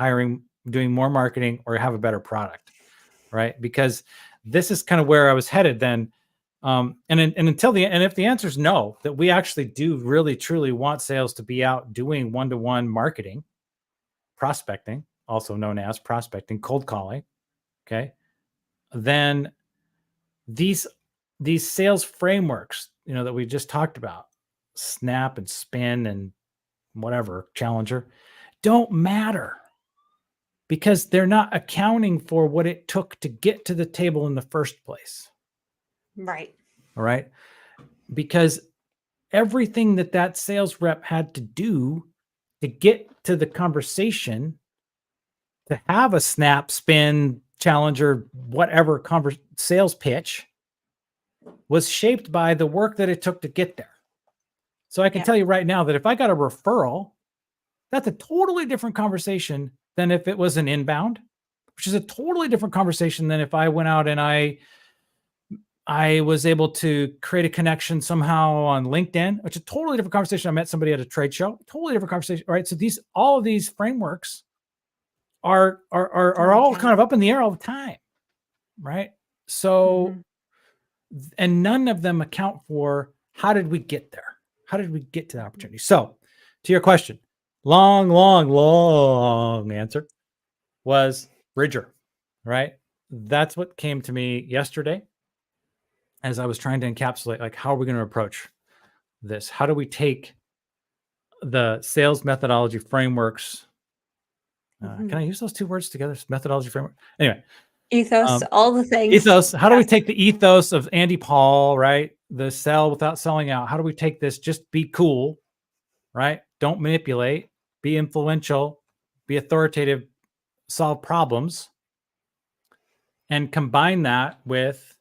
doing more marketing, or have a better product. Right? Because this is kind of where I was headed then. And if the answer is no, that we actually do really truly want sales to be out doing one-to-one marketing, prospecting, also known as prospecting, cold calling, okay, then these sales frameworks, that we just talked about, Snap and Spin and whatever, Challenger, don't matter, because they're not accounting for what it took to get to the table in the first place. Right. All right. Because everything that sales rep had to do to get to the conversation, to have a Snap, Spin, Challenger, whatever sales pitch, was shaped by the work that it took to get there. So I can tell you right now that if I got a referral, that's a totally different conversation than if it was an inbound, which is a totally different conversation than if I went out and I I was able to create a connection somehow on LinkedIn, which is a totally different conversation. I met somebody at a trade show, totally different conversation. Right. So all of these frameworks are all kind of up in the air all the time. Right. So, and none of them account for how did we get there? How did we get to the opportunity? So to your question, long answer was Bridger, right? That's what came to me yesterday as I was trying to encapsulate, like, how are we going to approach this? How do we take the sales methodology frameworks? Can I use those two words together? Methodology framework. Anyway, ethos, all the things. Ethos. How do we take the ethos of Andy Paul, right? The sell without selling out. How do we take this? Just be cool, right? Don't manipulate. Be influential. Be authoritative. Solve problems. And combine that with,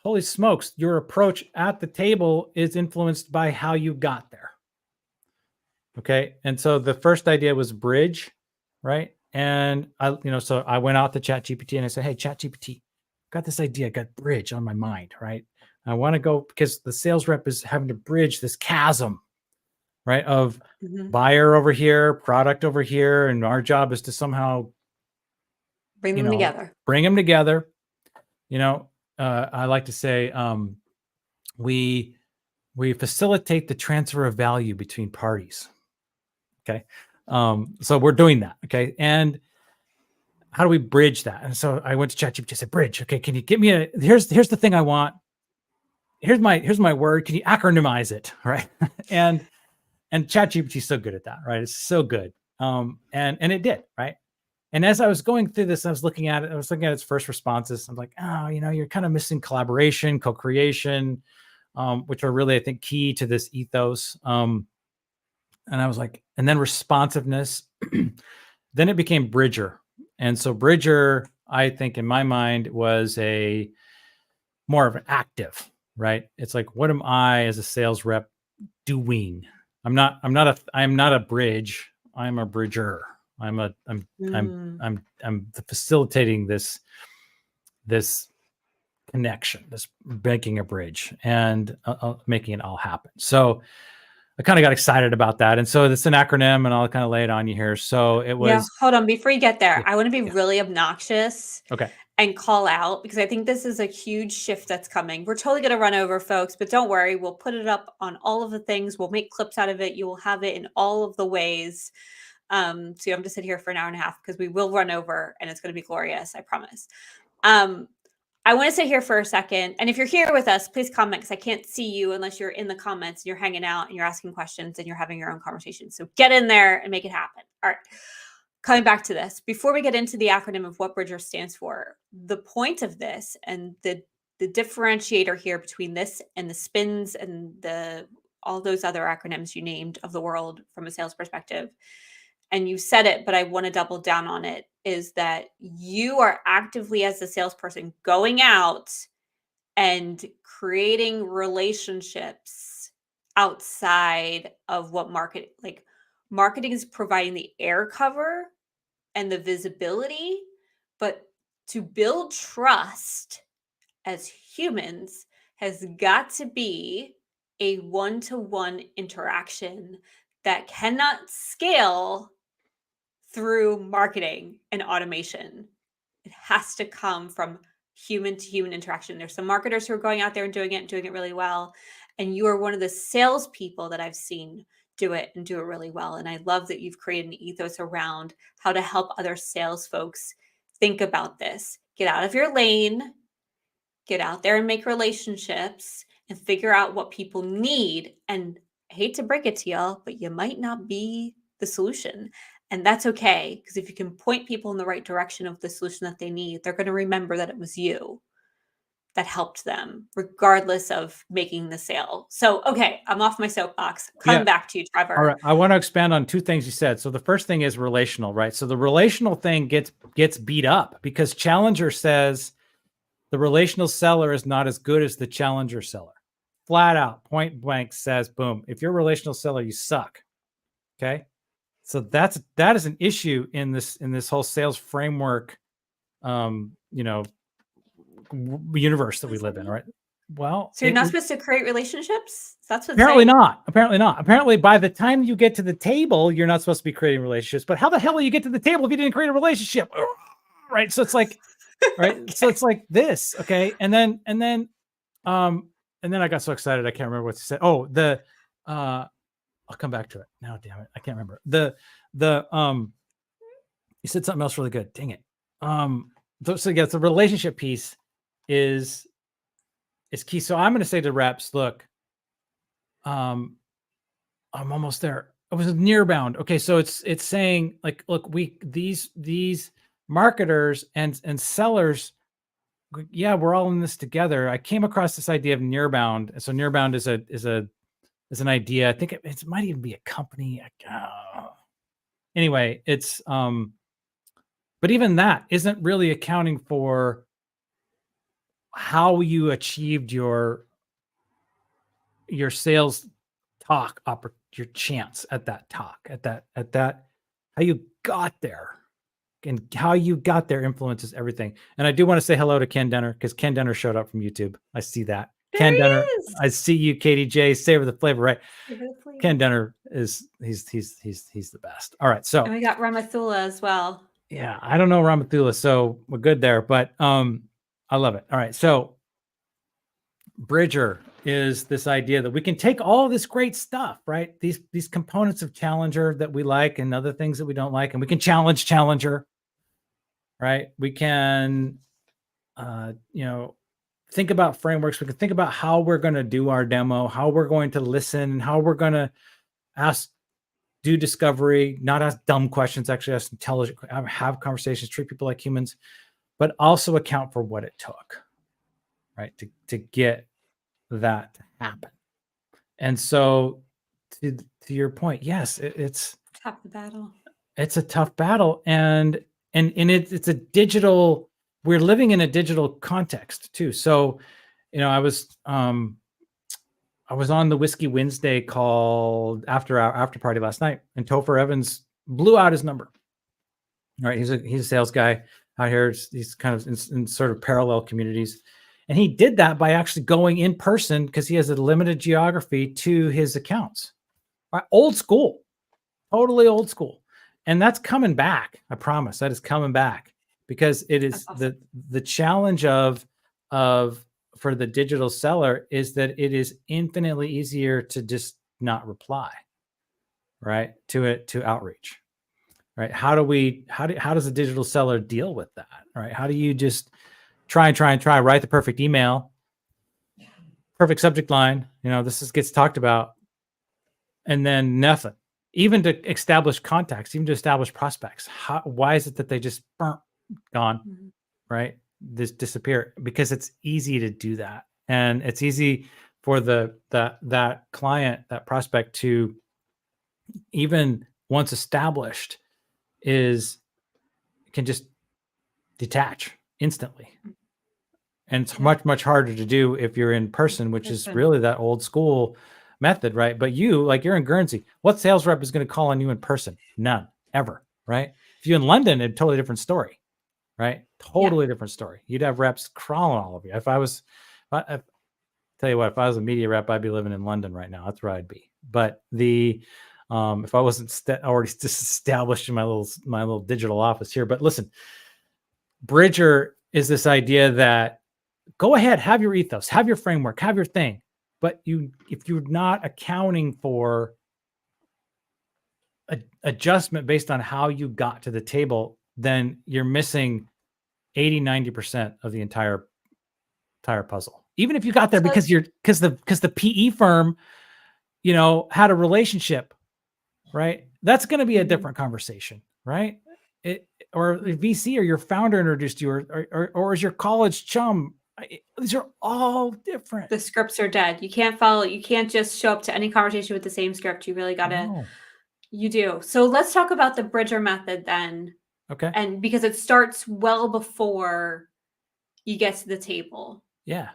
holy smokes, your approach at the table is influenced by how you got there. Okay. And so the first idea was bridge, right? And so I went out to ChatGPT and I said, hey, ChatGPT, got this idea, got bridge on my mind, right? I want to go because the sales rep is having to bridge this chasm, right? Of buyer over here, product over here. And our job is to somehow bring them together. I like to say we facilitate the transfer of value between parties. Okay. So we're doing that. Okay. And how do we bridge that? And so I went to ChatGPT, said, bridge. Okay. Can you give me here's the thing I want. Here's my word. Can you acronymize it? Right. and ChatGPT is so good at that, right? It's so good. And it did, right? And as I was going through this, I was looking at its first responses. I'm like, you're kind of missing collaboration, co-creation, which are really, I think, key to this ethos. And I was like, and then responsiveness. Then it became Bridger. And so Bridger, I think in my mind, was a more of an active, right? It's like, what am I as a sales rep doing? I'm not a bridge. I'm a bridger. I'm facilitating this connection, this making a bridge and making it all happen. So I kind of got excited about that. And so it's an acronym and I'll kind of lay it on you here. So it was. Yeah, hold on. Before you get there, I want to be really obnoxious. Okay. And call out because I think this is a huge shift that's coming. We're totally going to run over, folks, but don't worry. We'll put it up on all of the things. We'll make clips out of it. You will have it in all of the ways. So you don't have to sit here for an hour and a half because we will run over and it's going to be glorious. I promise. I want to sit here for a second. And if you're here with us, please comment because I can't see you unless you're in the comments and you're hanging out and you're asking questions and you're having your own conversation. So get in there and make it happen. All right. Coming back to this, before we get into the acronym of what Bridger stands for, the point of this and the differentiator here between this and the spins and all those other acronyms you named of the world from a sales perspective, and you said it, but I want to double down on it, is that you are actively as a salesperson going out and creating relationships outside of what marketing is providing the air cover and the visibility, but to build trust as humans has got to be a one-to-one interaction that cannot scale through marketing and automation. It has to come from human to human interaction. There's some marketers who are going out there and doing it really well. And you are one of the salespeople that I've seen do it and do it really well. And I love that you've created an ethos around how to help other sales folks think about this. Get out of your lane, get out there and make relationships and figure out what people need. And I hate to break it to y'all, but you might not be the solution. And that's okay, because if you can point people in the right direction of the solution that they need, they're going to remember that it was you that helped them, regardless of making the sale. So, okay, I'm off my soapbox. Coming back to you, Trevor. All right. I want to expand on two things you said. So the first thing is relational, right? So the relational thing gets beat up because Challenger says the relational seller is not as good as the Challenger seller. Flat out, point blank says, boom, if you're a relational seller, you suck. Okay. So that is an issue in this whole sales framework, universe that we live in, right? Well, So you're not supposed to create relationships? That's what apparently not. Apparently not. Apparently, by the time you get to the table, you're not supposed to be creating relationships. But how the hell will you get to the table if you didn't create a relationship? Right. So it's like, right. Okay. So it's like this. Okay. And then I got so excited I can't remember what to say. Oh, I'll come back to it. Now, damn it. I can't remember. You said something else really good. Dang it. So yeah, the relationship piece is key. So I'm going to say to reps, look, I'm almost there. I was near bound. Okay. So it's saying like, look, these marketers and sellers, yeah, we're all in this together. I came across this idea of near bound. So near bound is an idea. I think it might even be a company. Anyway, it's, but even that isn't really accounting for how you achieved your sales talk, your chance at that talk, at that, how you got there, and how you got there influences everything. And I do want to say hello to Ken Denner, because Ken Denner showed up from YouTube. I see that. Ken Denner, I see you, Katie J. Savor the flavor, right? Ken Denner he's the best. All right, so and we got Ramathula as well. Yeah, I don't know Ramathula, so we're good there, but I love it. All right, so Bridger is this idea that we can take all this great stuff, right? These components of Challenger that we like and other things that we don't like, and we can challenge Challenger, right? We can, think about frameworks. We can think about how we're going to do our demo, how we're going to listen, how we're going to do discovery, not ask dumb questions, actually ask intelligent, have conversations, treat people like humans, but also account for what it took, right? To get that to happen. And so to your point, yes, it's tough battle. It's a tough battle. And it's a digital, we're living in a digital context too. So, I was on the Whiskey Wednesday call after party last night, and Topher Evans blew out his number. All right, he's a sales guy out here. He's kind of in sort of parallel communities, and he did that by actually going in person because he has a limited geography to his accounts. Right? Old school, totally old school, and that's coming back. I promise that is coming back, because it is awesome. the challenge of for the digital seller is that it is infinitely easier to just not reply, right? To outreach, right? How does a digital seller deal with that, right? How do you just try, write the perfect email, perfect subject line, this gets talked about, and then nothing, even to establish contacts, even to establish prospects. Why is it that they just gone, mm-hmm. right? This disappear? Because it's easy to do that, and it's easy for that client, that prospect, to, even once established, can just detach instantly. And it's much harder to do if you're in person, which is really that old school method, right? But you're in Guernsey. What sales rep is going to call on you in person? None, ever, right? If you're in London, it's a totally different story. Right? Totally different story. You'd have reps crawling all over you. If I tell you what, if I was a media rep, I'd be living in London right now. That's where I'd be. But if I wasn't already established in my little digital office here. But listen, Bridger is this idea that go ahead, have your ethos, have your framework, have your thing. But if you're not accounting for adjustment based on how you got to the table, then you're missing 80-90% of the entire puzzle. Even if you got there because the PE firm, had a relationship, right? That's going to be a different conversation, right? Or a VC or your founder introduced you, or is your college chum. These are all different. The scripts are dead. You can't follow. You can't just show up to any conversation with the same script. You really got to. No. You do. So let's talk about the Bridger method then. Okay. And because it starts well before you get to the table. Yeah.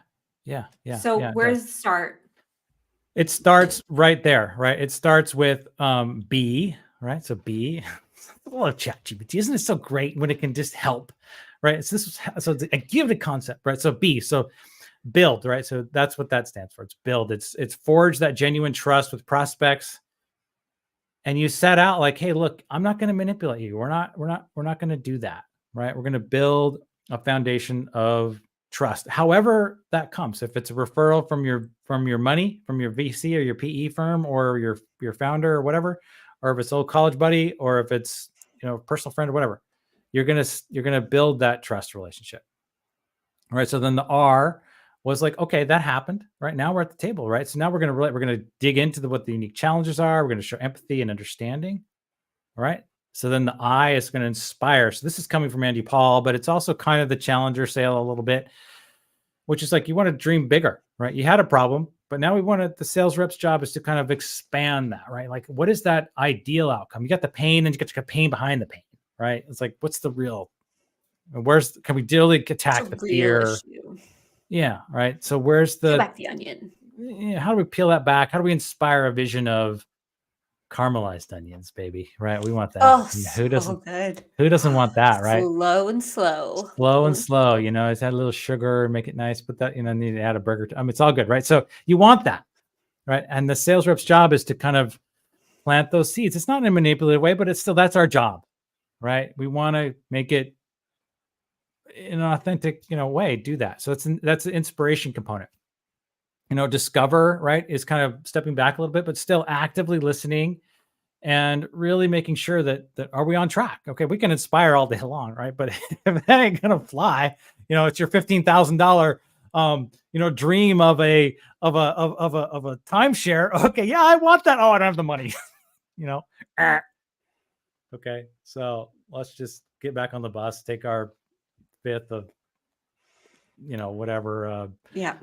So where does it start? It starts right there, right? It starts with B, right? So B, a little ChatGPT. Isn't it so great when it can just help, right? So this was so I give the concept, right? So B, so build, right? So that's what that stands for. It's build. It's forge that genuine trust with prospects. And you set out like, hey, look, I'm not going to manipulate you. We're not going to do that, right? We're going to build a foundation of trust, however that comes. If it's a referral from your money, from your VC or your PE firm or your founder or whatever, or if it's old college buddy, or if it's personal friend or whatever, you're gonna build that trust relationship. All right. So then the R was like, okay, that happened. Right now we're at the table, right? So now we're gonna dig into what the unique challenges are. We're gonna show empathy and understanding. All right. So then the I is going to inspire. So this is coming from Andy Paul, but it's also kind of the challenger sale a little bit, which is like you want to dream bigger, right? You had a problem, but now the sales rep's job is to kind of expand that, right? Like, what is that ideal outcome? You got the pain and you got pain behind the pain, right? It's like, what's the real, can we really attack the fear? Issue. Yeah. Right. So where's peel back the onion? How do we peel that back? How do we inspire a vision of caramelized onions, baby? Right. We want that. Oh, who doesn't want that, right? Slow and slow. It's add a little sugar, make it nice, put that, need to add a burger. It's all good, right? So you want that, right? And the sales rep's job is to kind of plant those seeds. It's not in a manipulative way, but that's our job, right? We want to make it in an authentic, way, do that. So that's the inspiration component. Discover, right, is kind of stepping back a little bit, but still actively listening and really making sure that are we on track? Okay, we can inspire all day long, right? But if that ain't gonna fly, it's your $15,000 dream of a timeshare. Okay, yeah, I want that. Oh, I don't have the money. Okay, so let's just get back on the bus, take our fifth of whatever. You got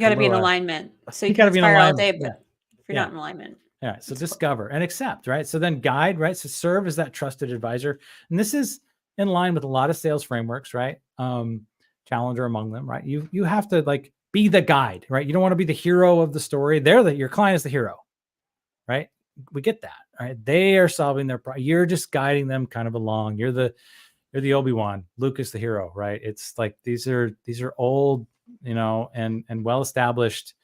to be in alignment. So you can inspire all day, but if you're not in alignment. All right. So discover and accept, right? So then guide, right? So serve as that trusted advisor. And this is in line with a lot of sales frameworks, right? Challenger among them, right? You have to be the guide, right? You don't want to be the hero of the story. Your client is the hero, right? We get that, right? They are solving their problem. You're just guiding them kind of along. You're the Obi-Wan. Luke is the hero, right? It's like these are old, and well-established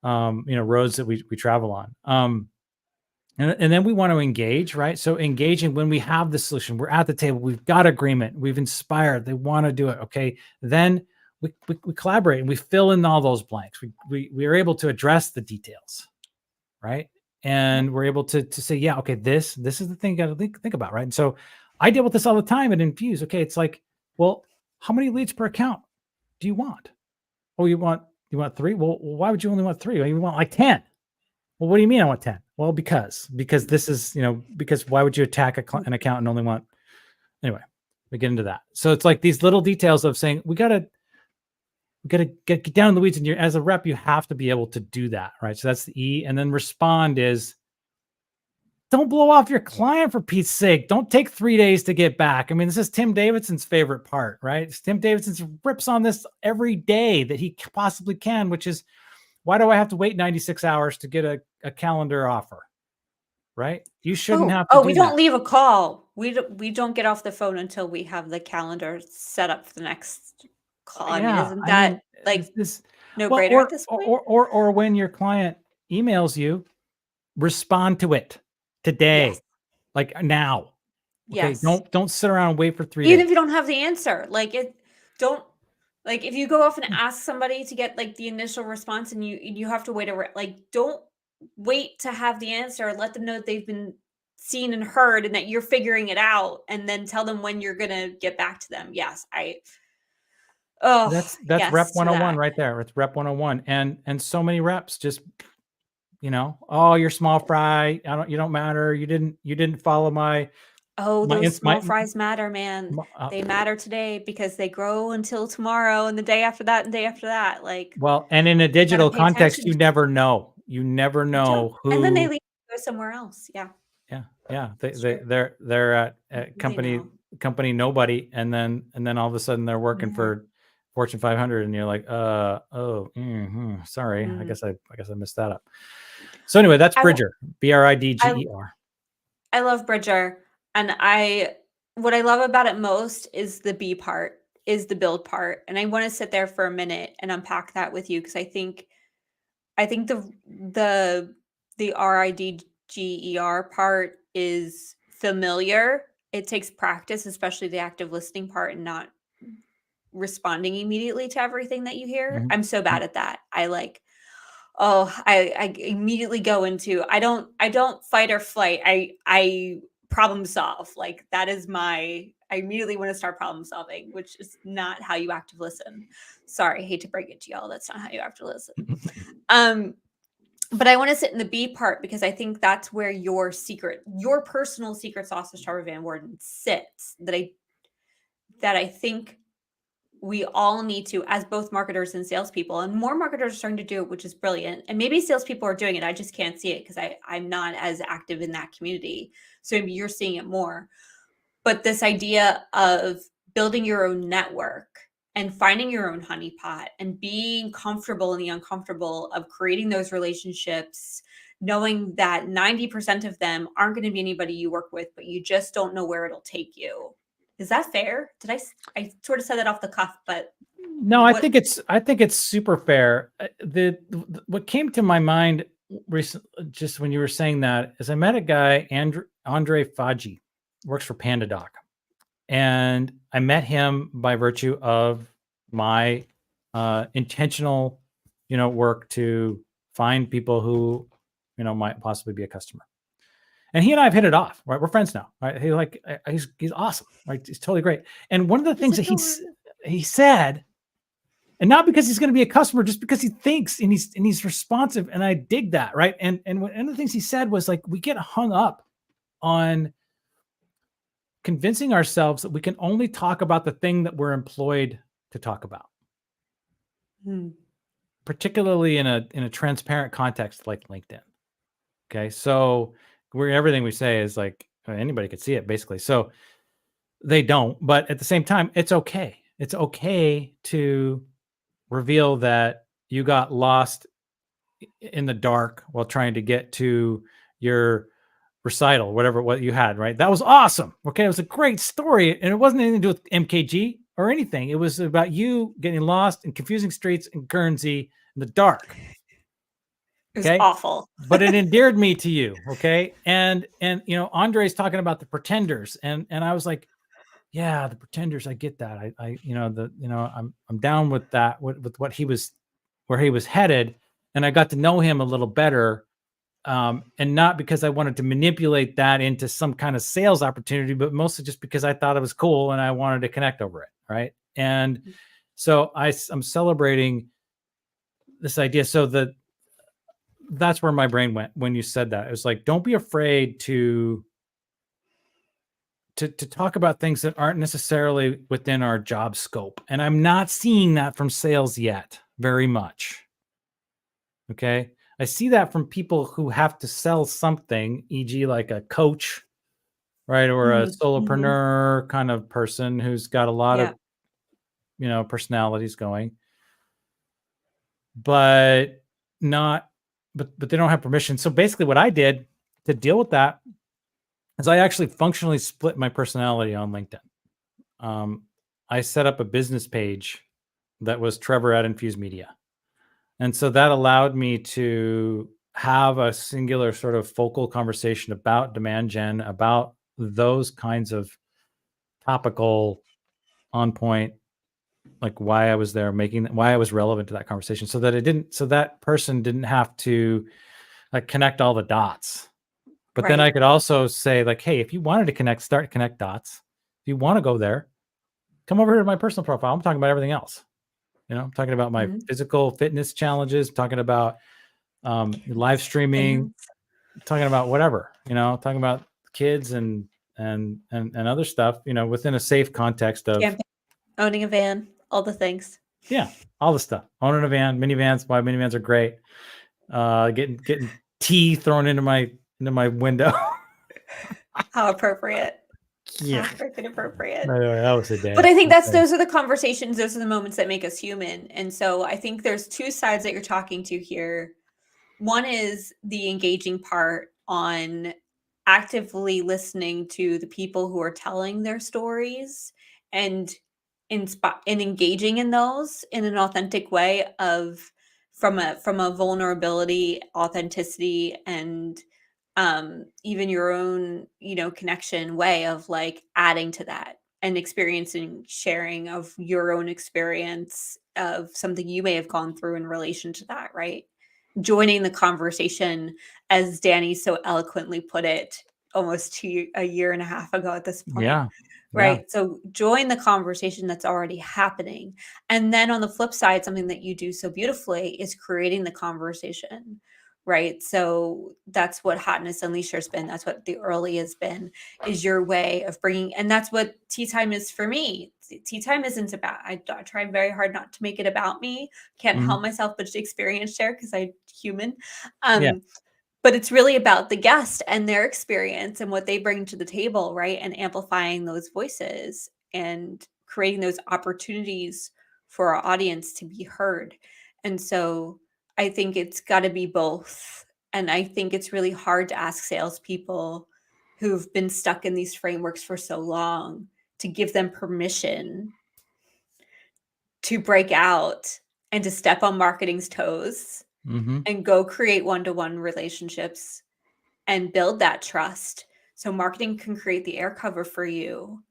roads that we travel on. And then we want to engage, right? So engaging when we have the solution, we're at the table, we've got agreement, we've inspired, they want to do it. Okay. Then we collaborate and we fill in all those blanks. We are able to address the details, right? And we're able to say, yeah, okay, this is the thing you got to think about, right? And so I deal with this all the time at Infuse. Okay. It's like, well, how many leads per account do you want? Oh, you want 3? Well, why would you only want 3? Well, you want 10. Well, what do you mean I want 10? Well, because this is, because why would you attack an account and only want, anyway, we get into that. So it's like these little details of saying, we got to get down in the weeds, and as a rep, you have to be able to do that. Right. So that's the E. And then respond is, don't blow off your client, for Pete's sake. Don't take 3 days to get back. I mean, this is Tim Davidson's favorite part, right? Tim Davidson rips on this every day that he possibly can, which is, why do I have to wait 96 hours to get a calendar offer? Right? You shouldn't have to. We don't leave a call. We don't get off the phone until we have the calendar set up for the next call. I mean, isn't that no brainer at this point? Or when your client emails you, respond to it today. Yes. Like now. Okay. Yes. Don't sit around and wait for 3 days. Even if you don't have the answer, if you go off and ask somebody to get the initial response and you have to wait don't wait to have the answer. Let them know that they've been seen and heard and that you're figuring it out, and then tell them when you're going to get back to them. Yes. That's rep 101 right there. It's rep 101. And so many reps just, oh, you're small fry. You don't matter. You didn't follow my. Oh, those small fries matter, man. They matter today because they grow until tomorrow and the day after that and day after that. And in a digital context, you never know. You never know who. And then they leave to go somewhere else. Yeah. Yeah. They're at company nobody, and then all of a sudden they're working for Fortune 500, and you're like, sorry, I guess I messed that up. So anyway, that's Bridger, Bridger. I love Bridger. And I what I love about it most is the B part, is the build part. And I want to sit there for a minute and unpack that with you because I think the RIDGER part is familiar. It takes practice, especially the active listening part and not responding immediately to everything that you hear. Mhm. I'm so bad at that. I immediately go into I don't fight or flight. I problem solve. Like that is I immediately want to start problem solving, which is not how you active listen. Sorry, I hate to break it to y'all. That's not how you active listen. Um, but I want to sit in the B part because I think that's where your personal secret sauce as Trevor Van Worden sits. That I think we all need to, as both marketers and salespeople, and more marketers are starting to do it, which is brilliant. And maybe salespeople are doing it. I just can't see it because I'm not as active in that community. So maybe you're seeing it more. But this idea of building your own network and finding your own honeypot and being comfortable in the uncomfortable of creating those relationships, knowing that 90% of them aren't going to be anybody you work with, but you just don't know where it'll take you. Is that fair? I sort of said that off the cuff, but No, what I think it's super fair. What came to my mind recently, just when you were saying that, is I met a guy, Andre Faggi, works for PandaDoc, and I met him by virtue of my intentional, work to find people who, might possibly be a customer. And he and I have hit it off, right? We're friends now, right? He's awesome, right? He's totally great. And one of the he's things that adorable. he said, and not because he's going to be a customer, just because he thinks and he's responsive, and I dig that, right? And one of the things he said was like, we get hung up on convincing ourselves that we can only talk about the thing that we're employed to talk about, particularly in a transparent context like LinkedIn. Okay, so where everything we say is like anybody could see it basically. So they don't, but at the same time, it's okay. It's okay to reveal that you got lost in the dark while trying to get to your recital, whatever what you had, right? That was awesome. Okay, it was a great story, and it wasn't anything to do with MKG or anything. It was about you getting lost in confusing streets in Guernsey in the dark. It was Okay. awful. But it endeared me to you. Okay. And Andre's talking about the pretenders. And I was like, yeah, the pretenders, I get that. I'm down with that, with what where he was headed. And I got to know him a little better. And not because I wanted to manipulate that into some kind of sales opportunity, but mostly just because I thought it was cool and I wanted to connect over it. Right. And so I'm celebrating this idea. So that's where my brain went when you said that. It was like, don't be afraid to talk about things that aren't necessarily within our job scope. And I'm not seeing that from sales yet very much. Okay. I see that from people who have to sell something, e.g. like a coach, right? Or a solopreneur kind of person who's got a lot of, personalities going, but they don't have permission. So basically what I did to deal with that is I actually functionally split my personality on LinkedIn. I set up a business page that was Trevor at Infuse Media. And so that allowed me to have a singular sort of focal conversation about demand gen, about those kinds of topical, on point, like why I was there, why I was relevant to that conversation, so that person didn't have to like connect all the dots. But then I could also say like, hey, if you wanted to connect dots. If you want to go there, come over here to my personal profile. I'm talking about everything else. I'm talking about my physical fitness challenges, talking about live streaming, talking about whatever, talking about kids and other stuff, within a safe context of owning a van, all the things. Yeah, all the stuff. Owning a van, minivans, why minivans are great. Getting tea thrown into my window. How appropriate. Yeah. How freaking appropriate. That was a day. But I think those are the conversations, those are the moments that make us human. And so I think there's two sides that you're talking to here. One is the engaging part on actively listening to the people who are telling their stories and and engaging in those in an authentic way of from a vulnerability, authenticity, and even your own, connection way of like adding to that and experiencing sharing of your own experience of something you may have gone through in relation to that, right? Joining the conversation, as Danny so eloquently put it almost a year and a half ago at this point, Yeah. Yeah. right? So join the conversation that's already happening. And then on the flip side, something that you do so beautifully is creating the conversation, right? So that's what Hotness Unleashed has been. That's what the early has been, is your way of bringing, and that's what tea time is for me. Tea time isn't about, I try very hard not to make it about me. Can't Mhm. help myself but to experience share because I'm human. Yeah. But it's really about the guest and their experience and what they bring to the table, right? And amplifying those voices and creating those opportunities for our audience to be heard. And so I think it's got to be both. And I think it's really hard to ask salespeople who've been stuck in these frameworks for so long to give them permission to break out and to step on marketing's toes Mhm. and go create one-to-one relationships and build that trust. So marketing can create the air cover for you.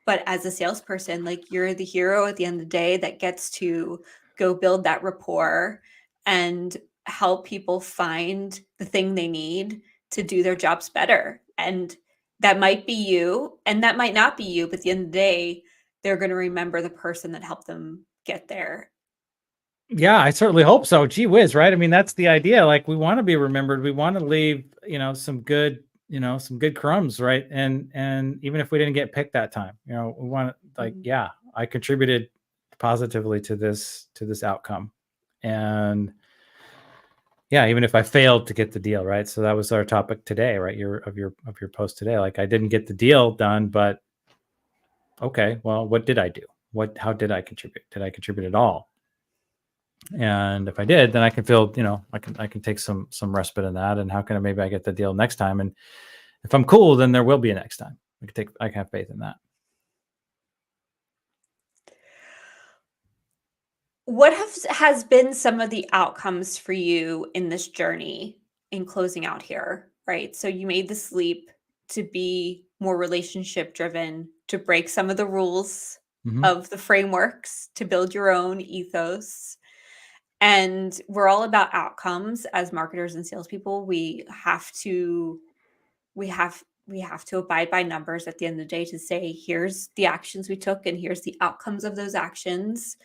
But as a salesperson, like you're the hero at the end of the day that gets to go build that rapport and help people find the thing they need to do their jobs better. And that might be you, and that might not be you, but at the end of the day, they're going to remember the person that helped them get there. Yeah, I certainly hope so. Gee whiz, right? I mean, that's the idea. Like, we want to be remembered. We want to leave, some good, some good crumbs, right? And even if we didn't get picked that time, we want to, like, Mhm. yeah, I contributed positively to this outcome. And yeah, even if I failed to get the deal, right? So that was our topic today, right? Your post today. Like, I didn't get the deal done, but okay, well, what did I do? How did I contribute? Did I contribute at all? And if I did, then I can feel, I can take some respite in that. And how can maybe I get the deal next time? And if I'm cool, then there will be a next time. I can have faith in that. What has been some of the outcomes for you in this journey in closing out here, right? So you made this leap to be more relationship driven, to break some of the rules Mhm. of the frameworks, to build your own ethos. And we're all about outcomes as marketers and salespeople. We have to abide by numbers at the end of the day to say, here's the actions we took and here's the outcomes of those actions.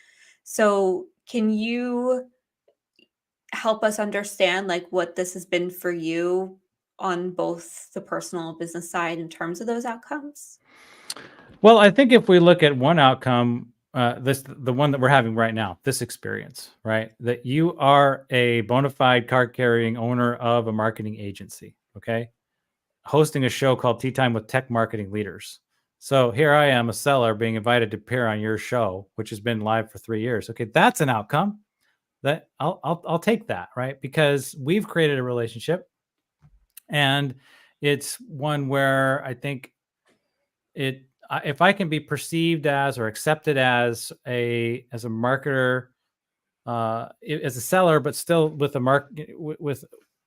So, can you help us understand like what this has been for you on both the personal and business side in terms of those outcomes? Well, I think if we look at one outcome, the one that we're having right now, this experience, right? That you are a bona fide card carrying owner of a marketing agency, okay? Hosting a show called Tea Time with Tech Marketing Leaders. So here I am, a seller, being invited to appear on your show, which has been live for 3 years. Okay, that's an outcome that I'll take that, right? Because we've created a relationship, and it's one where I think if I can be perceived as or accepted as a marketer, as a seller, but still with a with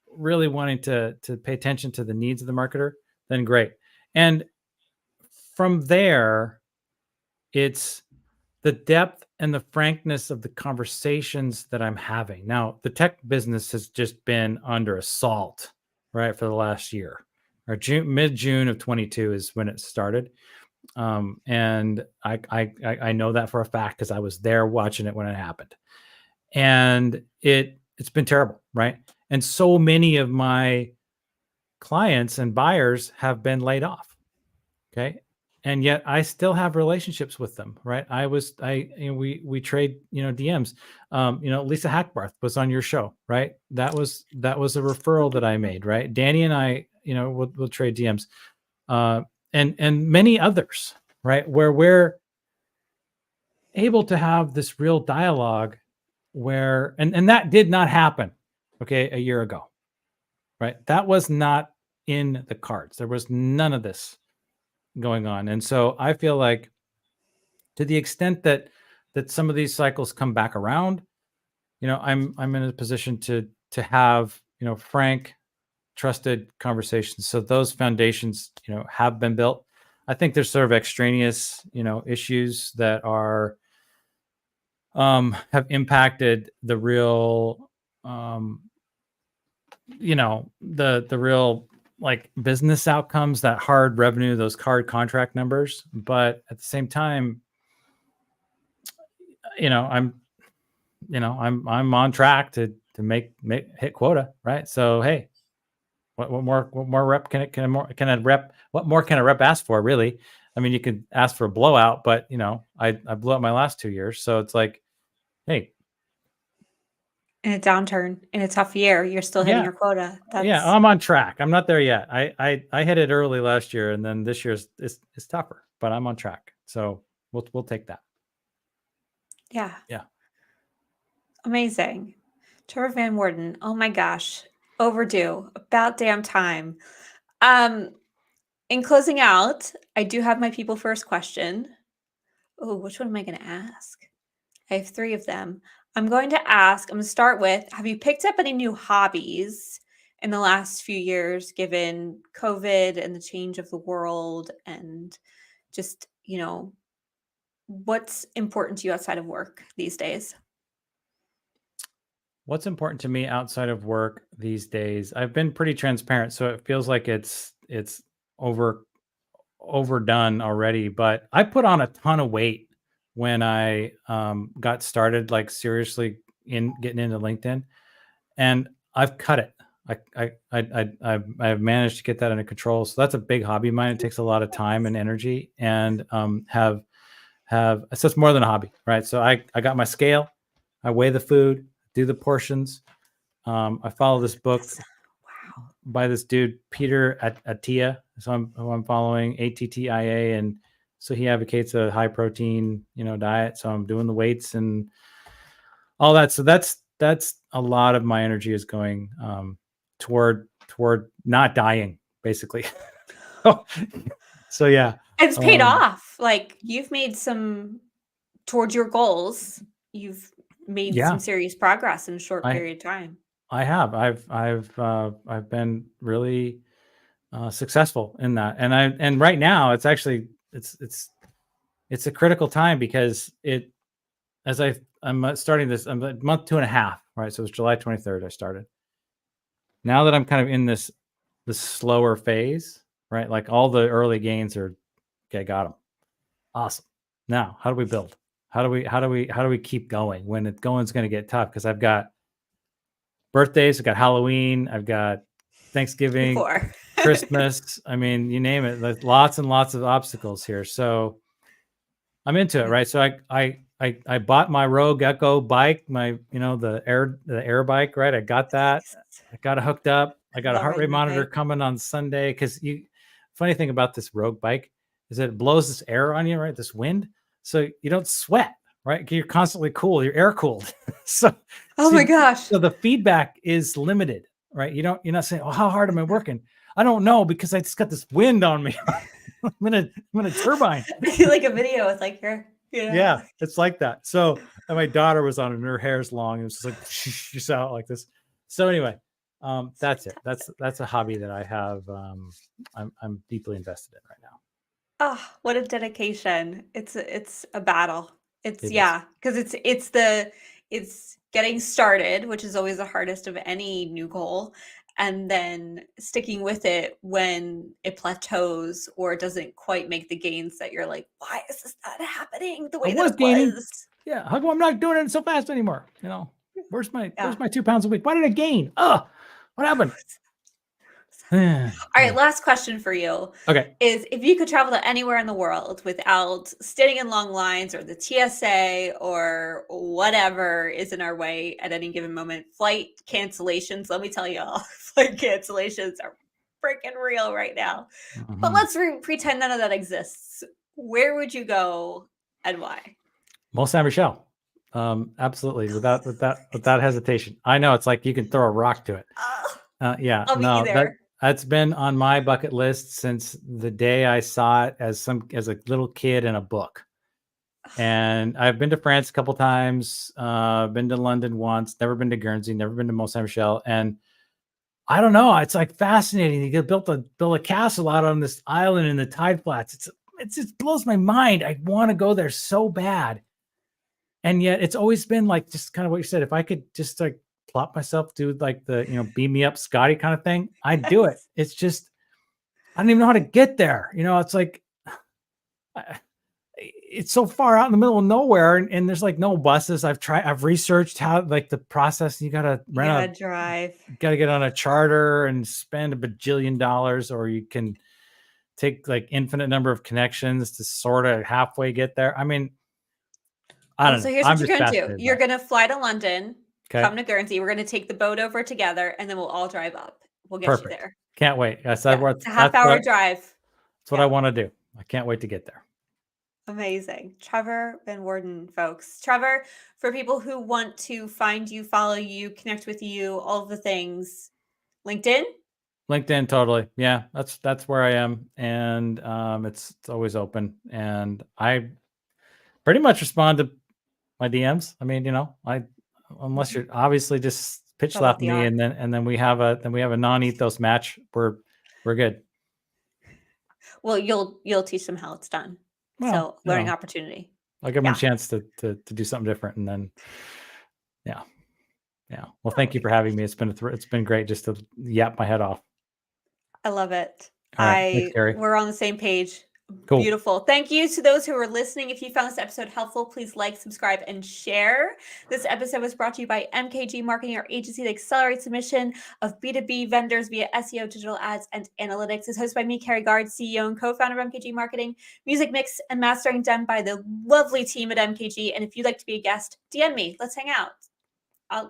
really wanting to pay attention to the needs of the marketer, then great. And from there, it's the depth and the frankness of the conversations that I'm having. Now, the tech business has just been under assault, right, for the last year. Or mid June of 22 is when it started. And I know that for a fact because I was there watching it when it happened. And it's been terrible, right? And so many of my clients and buyers have been laid off. Okay. And yet I still have relationships with them, right? We trade, DMs. Lisa Hackbarth was on your show, right? That was a referral that I made, right? Danny and I, we'll trade DMs, and many others, right? Where we're able to have this real dialogue and that did not happen, okay, a year ago, right? That was not in the cards. There was none of this going on. And so I feel like, to the extent that some of these cycles come back around, I'm in a position to have, frank, trusted conversations. So those foundations, have been built. I think there's sort of extraneous, issues that are have impacted the real, the real, like, business outcomes, that hard revenue, those hard contract numbers. But at the same time, I'm on track to make hit quota, right? So hey, what more rep what more can a rep ask for, really? I mean, you could ask for a blowout, but I blew up my last 2 years, so it's like, hey, In a downturn, in a tough year, you're still hitting your quota. Yeah, I'm on track. I'm not there yet. I hit it early last year, and then this year's is tougher, but I'm on track. So we'll take that. Yeah. Yeah. Amazing. Trevor Van Worden. Oh my gosh. Overdue. About damn time. In closing out, I do have my people first question. Oh, which one am I going to ask? I have 3 of them. I'm going to start with, have you picked up any new hobbies in the last few years, given COVID and the change of the world, and just, what's important to you outside of work these days? What's important to me outside of work these days? I've been pretty transparent, so it feels like it's overdone already, but I put on a ton of weight when I got started, like, seriously in getting into LinkedIn, and I've cut it. I've managed to get that under control. So that's a big hobby of mine. It takes a lot of time and energy, and so it's more than a hobby, right? So I got my scale, I weigh the food, do the portions. I follow this book by this dude, Peter Attia. So I'm following ATTIA, and so he advocates a high protein, diet. So I'm doing the weights and all that. So that's a lot of my energy is going toward not dying, basically. So yeah, it's paid off. Like, you've made some towards your goals. You've made some serious progress in a short period of time. I have. I've been really successful in that, and right now it's actually it's a critical time, because I'm starting this. I'm a month 2.5, right? So it's July 23rd I started. Now that I'm kind of in this slower phase, right? Like, all the early gains are okay. Got them. Awesome. Now, how do we build? How do we keep going when it's going to get tough? Because I've got birthdays, I've got Halloween, I've got Thanksgiving, Christmas. I mean, you name it. There's lots and lots of obstacles here. So I'm into it, right? So I bought my Rogue Echo bike, my the air bike, right? I got that. I got it hooked up. I got a heart rate monitor coming on Sunday, because funny thing about this Rogue bike is that it blows this air on you, right? This wind, so you don't sweat, right? You're constantly cool. You're air cooled. So my gosh. So the feedback is limited, right? You're not saying, "Oh, how hard am I working?" I don't know, because I just got this wind on me. I'm in a turbine. Like a video. It's like here. Yeah, it's like that. So, and my daughter was on it, and her hair's long. It was just like she's out like this. So anyway, that's it. That's a hobby that I have. I'm deeply invested in right now. Oh, what a dedication. It's a battle. Because it's getting started, which is always the hardest of any new goal, and then sticking with it when it plateaus or doesn't quite make the gains that you're like, why is this not happening the way that it was? Yeah, how come I'm not doing it so fast anymore? Where's my 2 pounds a week? Why did I gain? Oh, what happened? All right, last question for you. Okay. Is, if you could travel to anywhere in the world without standing in long lines or the TSA or whatever is in our way at any given moment, flight cancellations, let me tell you all, flight cancellations are freaking real right now. Mm-hmm. But let's pretend none of that exists. Where would you go and why? Mont Saint Michel. Absolutely, without hesitation. I know, it's like you can throw a rock to it. Yeah, I'll be there. That's been on my bucket list since the day I saw it as a little kid in a book. And I've been to France a couple times, been to London once, never been to Guernsey, never been to Mont Saint Michel. And I don't know, it's like fascinating. You could build a castle out on this island in the tide flats. It just blows my mind. I want to go there so bad. And yet it's always been like just kind of what you said. If I could just like plop myself, do like the, beam me up Scotty kind of thing, I'd do it. It's just, I don't even know how to get there. It's like, it's so far out in the middle of nowhere, and there's like no buses. I've researched how like the process. You gotta drive. Gotta get on a charter and spend a bajillion dollars, or you can take like infinite number of connections to sort of halfway get there. I mean, I don't know. So here's what you're going to do. You're going to fly to London, come to Guernsey. We're going to take the boat over together, and then we'll all drive up. We'll get you there. Can't wait. It's a half-hour drive. That's what I want to do. I can't wait to get there. Amazing. Trevor Van Woerden, folks. Trevor, for people who want to find you, follow you, connect with you, all of the things, LinkedIn? LinkedIn, totally. Yeah, that's where I am. And it's always open. And I pretty much respond to my DMs. I mean, unless you're obviously just pitch slap me and then we have a non-ethos match, we're good. Well, you'll teach them how it's done. Well, so learning opportunity. I'll give them a chance to do something different, and then yeah. Well, thank you for having me. It's been great just to yap my head off. I love it. All right. Thanks, Carrie. We're on the same page. Cool. Beautiful. Thank you to those who are listening. If you found this episode helpful, please like, subscribe, and share. This episode was brought to you by MKG Marketing, our agency that accelerates submission of B2B vendors via SEO, digital ads, and analytics. It's hosted by me, Carrie Gard, CEO and co-founder of MKG Marketing. Music mix and mastering done by the lovely team at MKG. And if you'd like to be a guest, DM me. Let's hang out.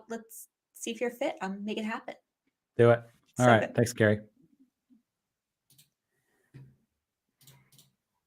Let's see if you're fit. I'll make it happen. Do it. All right. Good. Thanks, Carrie.